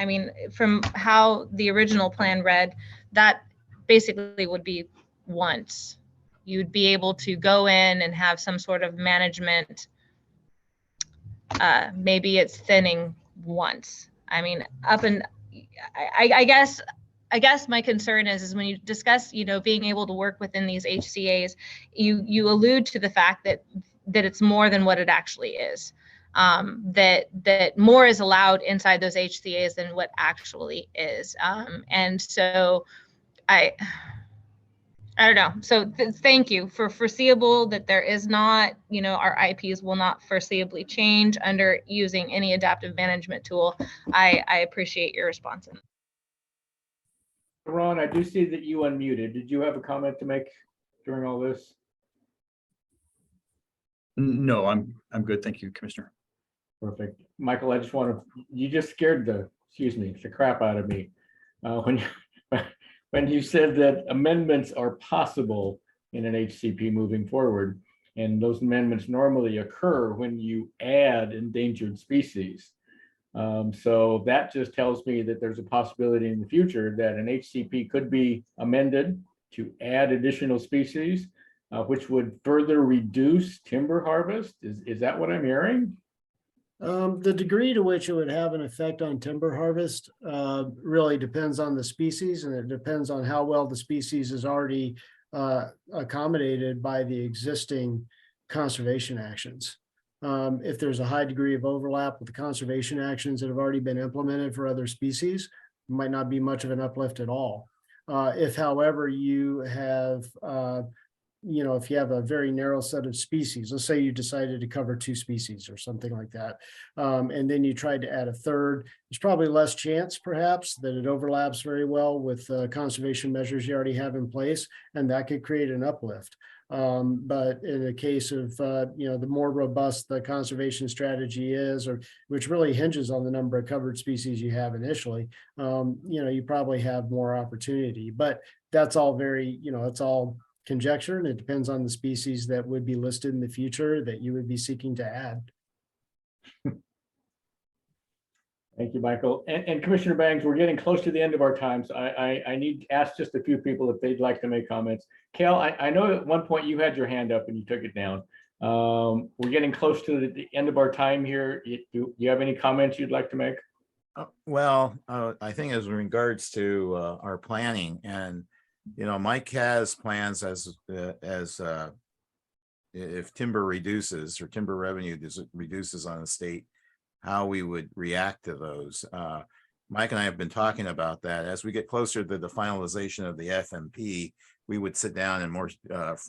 from how the original plan read, that basically would be once. You'd be able to go in and have some sort of management. Maybe it's thinning once. I guess my concern is when you discuss, being able to work within these HCAs, you allude to the fact that it's more than what it actually is. That more is allowed inside those HCAs than what actually is. And so I don't know. So thank you for foreseeable that there is not, our IPs will not foreseeably change under using any adaptive management tool. I appreciate your response. Ron, I do see that you unmuted. Did you have a comment to make during all this? No, I'm good. Thank you, Commissioner. Perfect. Michael, I just you just scared the crap out of me when you said that amendments are possible in an HCP moving forward, and those amendments normally occur when you add endangered species. So that just tells me that there's a possibility in the future that an HCP could be amended to add additional species. which would further reduce timber harvest. Is that what I'm hearing? The degree to which it would have an effect on timber harvest really depends on the species, and it depends on how well the species is already accommodated by the existing conservation actions. If there's a high degree of overlap with the conservation actions that have already been implemented for other species, it might not be much of an uplift at all. If, however, you have if you have a very narrow set of species, let's say you decided to cover 2 species or something like that, and then you tried to add a third, there's probably less chance perhaps that it overlaps very well with conservation measures you already have in place, and that could create an uplift. But in the case of, the more robust the conservation strategy is, or which really hinges on the number of covered species you have initially, you probably have more opportunity. But that's all very, it's all conjecture, and it depends on the species that would be listed in the future that you would be seeking to add. Thank you, Michael. And Commissioner Bangs, we're getting close to the end of our time, so I need to ask just a few people if they'd like to make comments. Cal, I know at one point you had your hand up and you took it down. We're getting close to the end of our time here. Do you have any comments you'd like to make? Well, I think as regards to our planning, and Mike has plans as if timber reduces or timber revenue reduces on the state, how we would react to those. Mike and I have been talking about that. As we get closer to the finalization of the FMP, we would sit down and more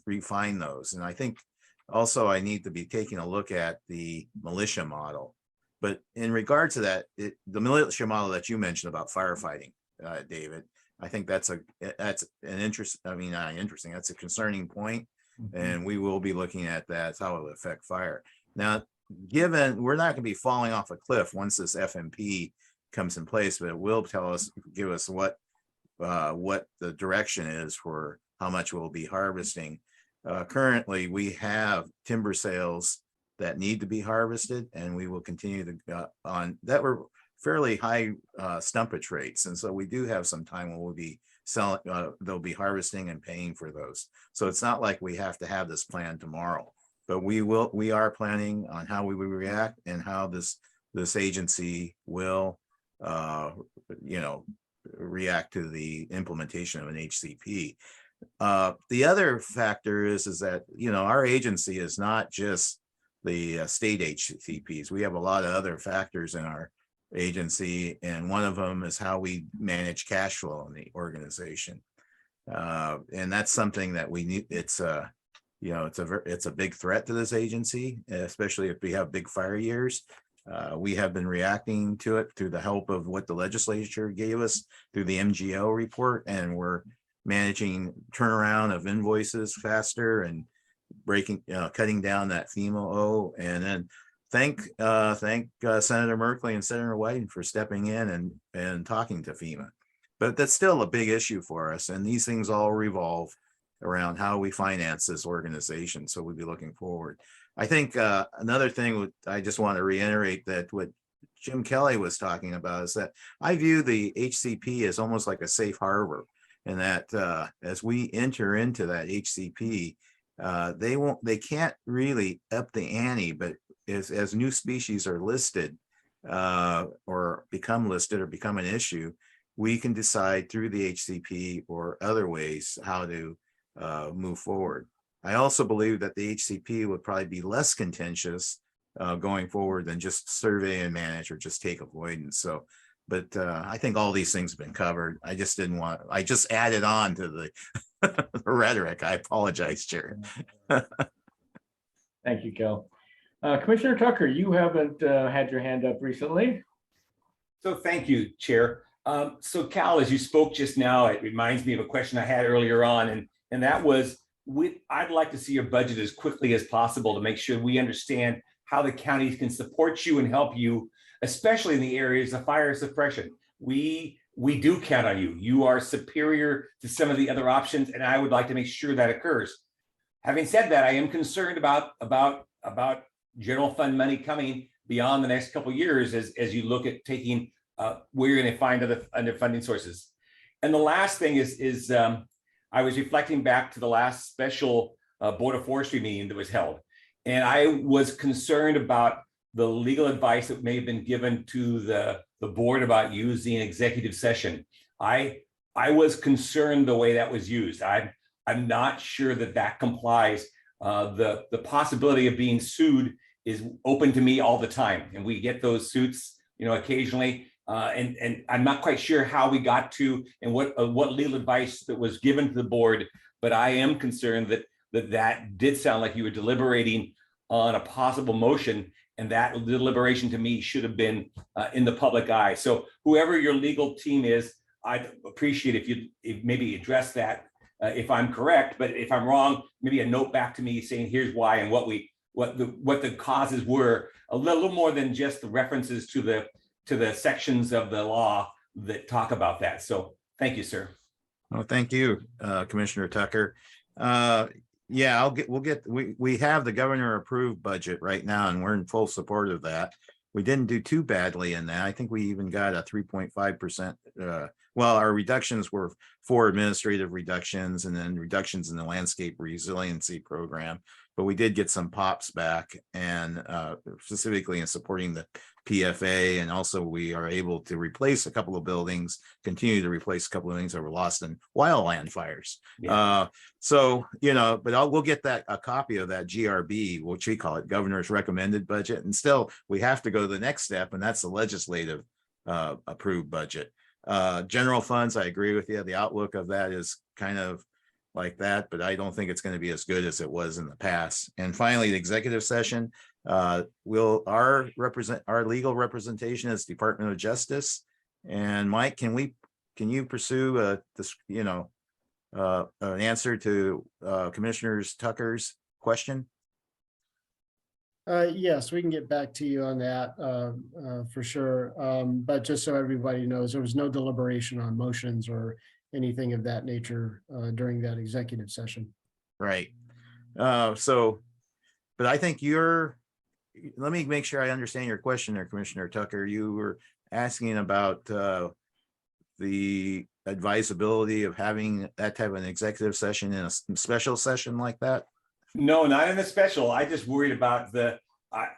refine those. And I think also I need to be taking a look at the militia model. But in regard to that, the militia model that you mentioned about firefighting, David, I think that's an interest. I mean, not interesting. That's a concerning point, and we will be looking at that, how it will affect fire. Now, given we're not going to be falling off a cliff once this FMP comes in place, but it will give us what the direction is for how much we'll be harvesting. Currently, we have timber sales that need to be harvested, and we will continue to on that. We're fairly high stumpage rates, and so we do have some time when we'll be selling, they'll be harvesting and paying for those. So it's not like we have to have this plan tomorrow, but we are planning on how we will react and how this agency will react to the implementation of an HCP. The other factor is that our agency is not just the state HCPs. We have a lot of other factors in our agency, and one of them is how we manage cash flow in the organization, and that's something that we need. It's a big threat to this agency, especially if we have big fire years. We have been reacting to it through the help of what the legislature gave us through the MGO report, and we're managing turnaround of invoices faster and cutting down that FEMA and then thank Senator Merkley and Senator Whiting for stepping in and talking to FEMA. But that's still a big issue for us, and these things all revolve around how we finance this organization. So we'll be looking forward. I think another thing I just want to reiterate that what Jim Kelly was talking about is that I view the HCP as almost like a safe harbor, and that as we enter into that HCP, they can't really up the ante, but as new species are listed or become listed or become an issue, we can decide through the HCP or other ways how to move forward. I also believe that the HCP would probably be less contentious going forward than just survey and manage or just take avoidance. So, but I think all these things have been covered. I just added on to the, the rhetoric. I apologize, Chair. Thank you, Kel. Commissioner Tucker, you haven't had your hand up recently. So thank you, Chair. So Cal, as you spoke just now, it reminds me of a question I had earlier on, and that was, I'd like to see your budget as quickly as possible to make sure we understand how the counties can support you and help you, especially in the areas of fire suppression. We do count on you. You are superior to some of the other options, and I would like to make sure that occurs. Having said that, I am concerned about general fund money coming beyond the next couple of years as you look at taking where you're going to find other funding sources. And the last thing is I was reflecting back to the last special Board of Forestry meeting that was held. And I was concerned about the legal advice that may have been given to the board about using executive session. I was concerned the way that was used. I'm not sure that that complies. The possibility of being sued is open to me all the time, and we get those suits, occasionally. And I'm not quite sure how we got to and what legal advice that was given to the board, but I am concerned that did sound like you were deliberating on a possible motion, and that deliberation to me should have been in the public eye. So whoever your legal team is, I'd appreciate if you maybe address that if I'm correct, but if I'm wrong, maybe a note back to me saying here's why and what the causes were, a little more than just the references to the sections of the law that talk about that. So thank you, sir. Oh, thank you, Commissioner Tucker. Yeah, we have the governor approved budget right now, and we're in full support of that. We didn't do too badly in that. I think we even got a 3.5%. Well, our reductions were 4 administrative reductions and then reductions in the landscape resiliency program. But we did get some pops back, and specifically in supporting the PFA. And also we are able to replace a couple of buildings, continue to replace a couple of things that were lost in wildland fires. Yeah. So, but we'll get a copy of that GRB, which we call it governor's recommended budget. And still we have to go to the next step, and that's the legislative approved budget. General funds, I agree with you. The outlook of that is kind of like that, but I don't think it's going to be as good as it was in the past. And finally, the executive session, our legal representation is Department of Justice. And Mike, can you pursue an answer to Commissioner Tucker's question? Yes, we can get back to you on that for sure. But just so everybody knows, there was no deliberation on motions or anything of that nature during that executive session. Right. But I think let me make sure I understand your question there, Commissioner Tucker. You were asking about the advisability of having that type of an executive session in a special session like that. No, not in a special. I just worried about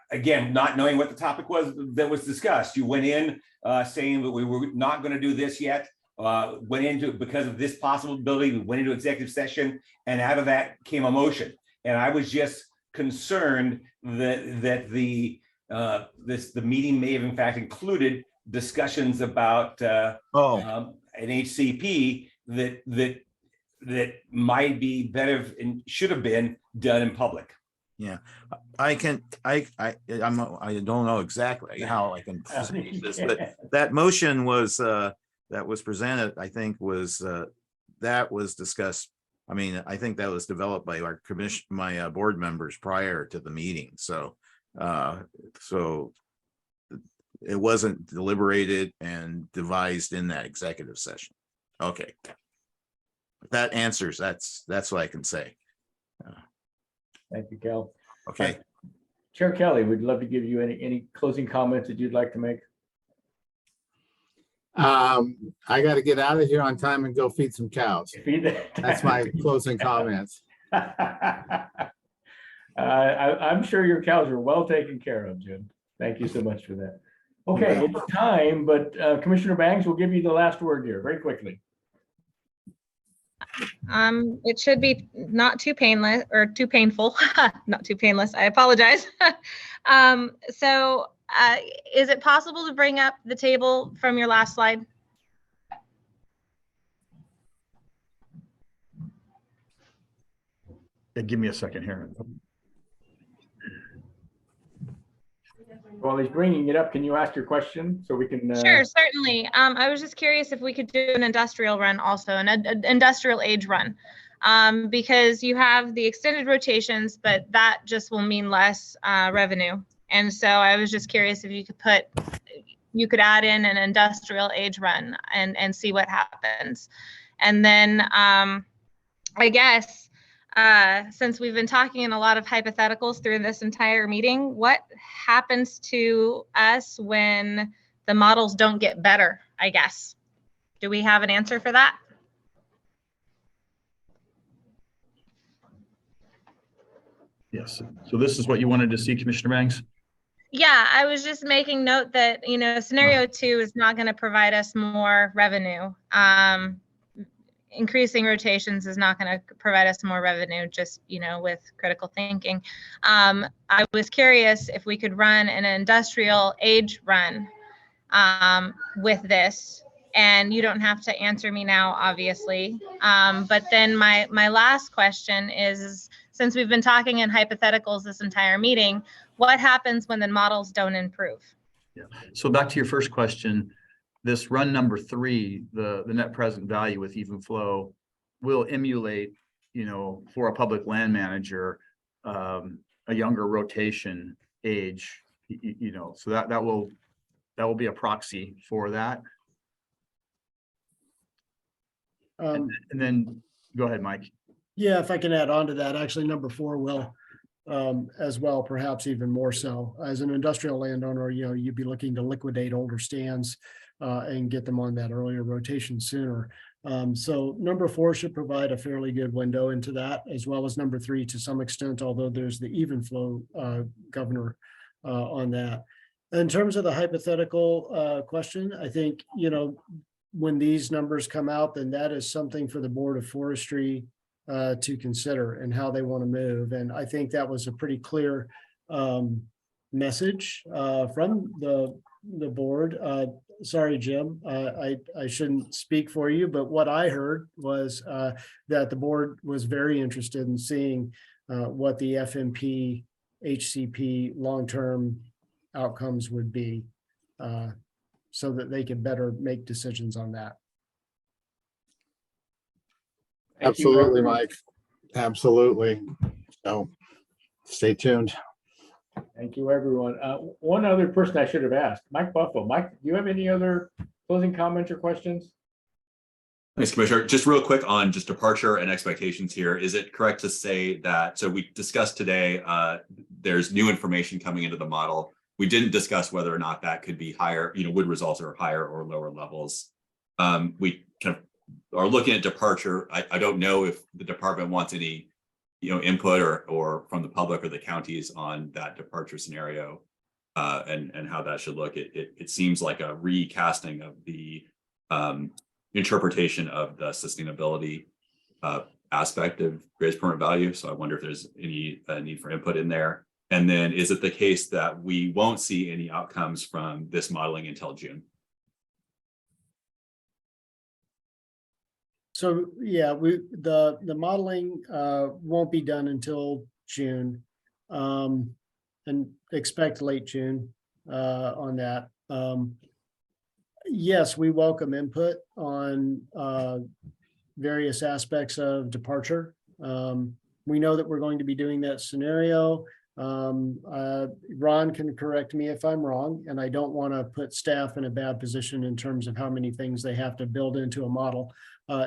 again, not knowing what the topic was that was discussed. You went in saying that we were not going to do this yet. Went into because of this possibility. We went into executive session, and out of that came a motion. And I was just concerned that the meeting may have in fact included discussions about an HCP that might be better and should have been done in public. Yeah, I don't know exactly how I can say this, but that motion was that was presented, I think that was discussed. I mean, I think that was developed by our commission, my board members prior to the meeting. So it wasn't deliberated and devised in that executive session. Okay. That answers, that's what I can say. Thank you, Cal. Okay. Chair Kelly, we'd love to give you any closing comments that you'd like to make. I got to get out of here on time and go feed some cows. That's my closing comments. I'm sure your cows are well taken care of, Jim. Thank you so much for that. Okay, it's time, but Commissioner Bangs will give you the last word here very quickly. It should be not too painless or too painful, not too painless. I apologize. Is it possible to bring up the table from your last slide? Yeah, give me a second here. While he's bringing it up, can you ask your question so we can? Sure, certainly. I was just curious if we could do an industrial run also, an industrial age run, because you have the extended rotations, but that just will mean less revenue. And so I was just curious if you could add in an industrial age run and see what happens. And then I guess, since we've been talking in a lot of hypotheticals through this entire meeting, what happens to us when the models don't get better, I guess? Do we have an answer for that? Yes, so this is what you wanted to see, Commissioner Banks? Yeah, I was just making note that, scenario 2 is not going to provide us more revenue. Increasing rotations is not going to provide us more revenue, just, with critical thinking. I was curious if we could run an industrial age run with this. And you don't have to answer me now, obviously. But then my last question is, since we've been talking in hypotheticals this entire meeting, what happens when the models don't improve? Yeah. So back to your first question, this run number 3, the net present value with even flow will emulate, for a public land manager, a younger rotation age, so that will be a proxy for that. And then go ahead, Mike. Yeah, if I can add on to that, actually, number 4 will as well, perhaps even more so. As an industrial landowner, you'd be looking to liquidate older stands and get them on that earlier rotation sooner. So number 4 should provide a fairly good window into that, as well as number 3 to some extent, although there's the even flow governor on that. In terms of the hypothetical question, I think, when these numbers come out, then that is something for the Board of Forestry to consider and how they want to move. And I think that was a pretty clear message from the board. Sorry, Jim, I shouldn't speak for you, but what I heard was that the board was very interested in seeing what the FMP HCP long-term outcomes would be, so that they could better make decisions on that. Absolutely, Mike. Absolutely. So stay tuned. Thank you, everyone. One other person I should have asked, Mike Buffalo. Mike, do you have any other closing comments or questions? Thanks, Commissioner. Just real quick on just departure and expectations here. Is it correct to say that, so we discussed today, there's new information coming into the model. We didn't discuss whether or not that could be higher, would results are higher or lower levels. We kind of are looking at departure. I don't know if the department wants any, input or from the public or the counties on that departure scenario and how that should look. It seems like a recasting of the interpretation of the sustainability aspect of greatest permanent value. So I wonder if there's any need for input in there. And then is it the case that we won't see any outcomes from this modeling until June? So yeah, the modeling won't be done until June, and expect late June on that. Yes, we welcome input on various aspects of departure. We know that we're going to be doing that scenario. Ron can correct me if I'm wrong, and I don't want to put staff in a bad position in terms of how many things they have to build into a model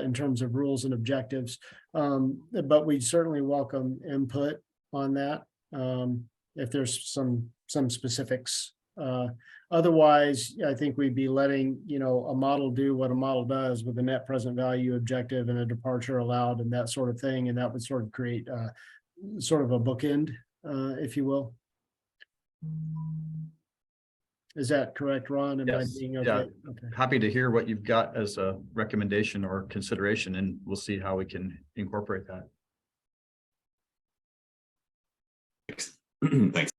in terms of rules and objectives. But we certainly welcome input on that if there's some specifics. Otherwise, I think we'd be letting a model do what a model does with a net present value objective and a departure allowed and that sort of thing, and that would sort of create sort of a bookend, if you will. Is that correct, Ron? Am I being okay? Yeah. Okay. Happy to hear what you've got as a recommendation or consideration, and we'll see how we can incorporate that. Thanks.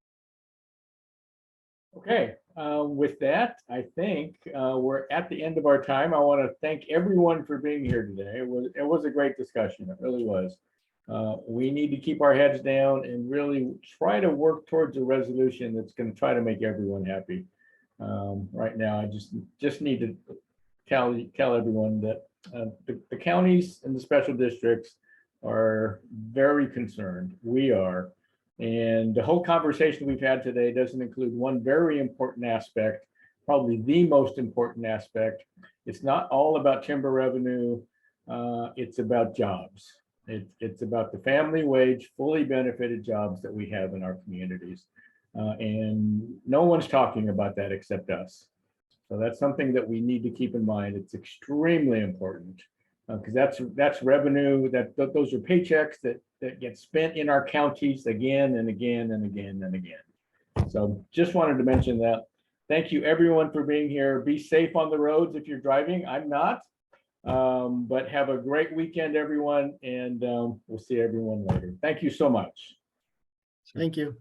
Okay, with that, I think we're at the end of our time. I want to thank everyone for being here today. It was a great discussion. It really was. We need to keep our heads down and really try to work towards a resolution that's going to try to make everyone happy. Right now, I just need to tell everyone that the counties and the special districts are very concerned. We are. And the whole conversation we've had today doesn't include one very important aspect, probably the most important aspect. It's not all about timber revenue. It's about jobs. It's about the family wage, fully benefited jobs that we have in our communities. And no one's talking about that except us. So that's something that we need to keep in mind. It's extremely important because that's revenue, those are paychecks that get spent in our counties again and again and again and again. So just wanted to mention that. Thank you everyone for being here. Be safe on the roads if you're driving. I'm not. But have a great weekend, everyone, and we'll see everyone later. Thank you so much. Thank you.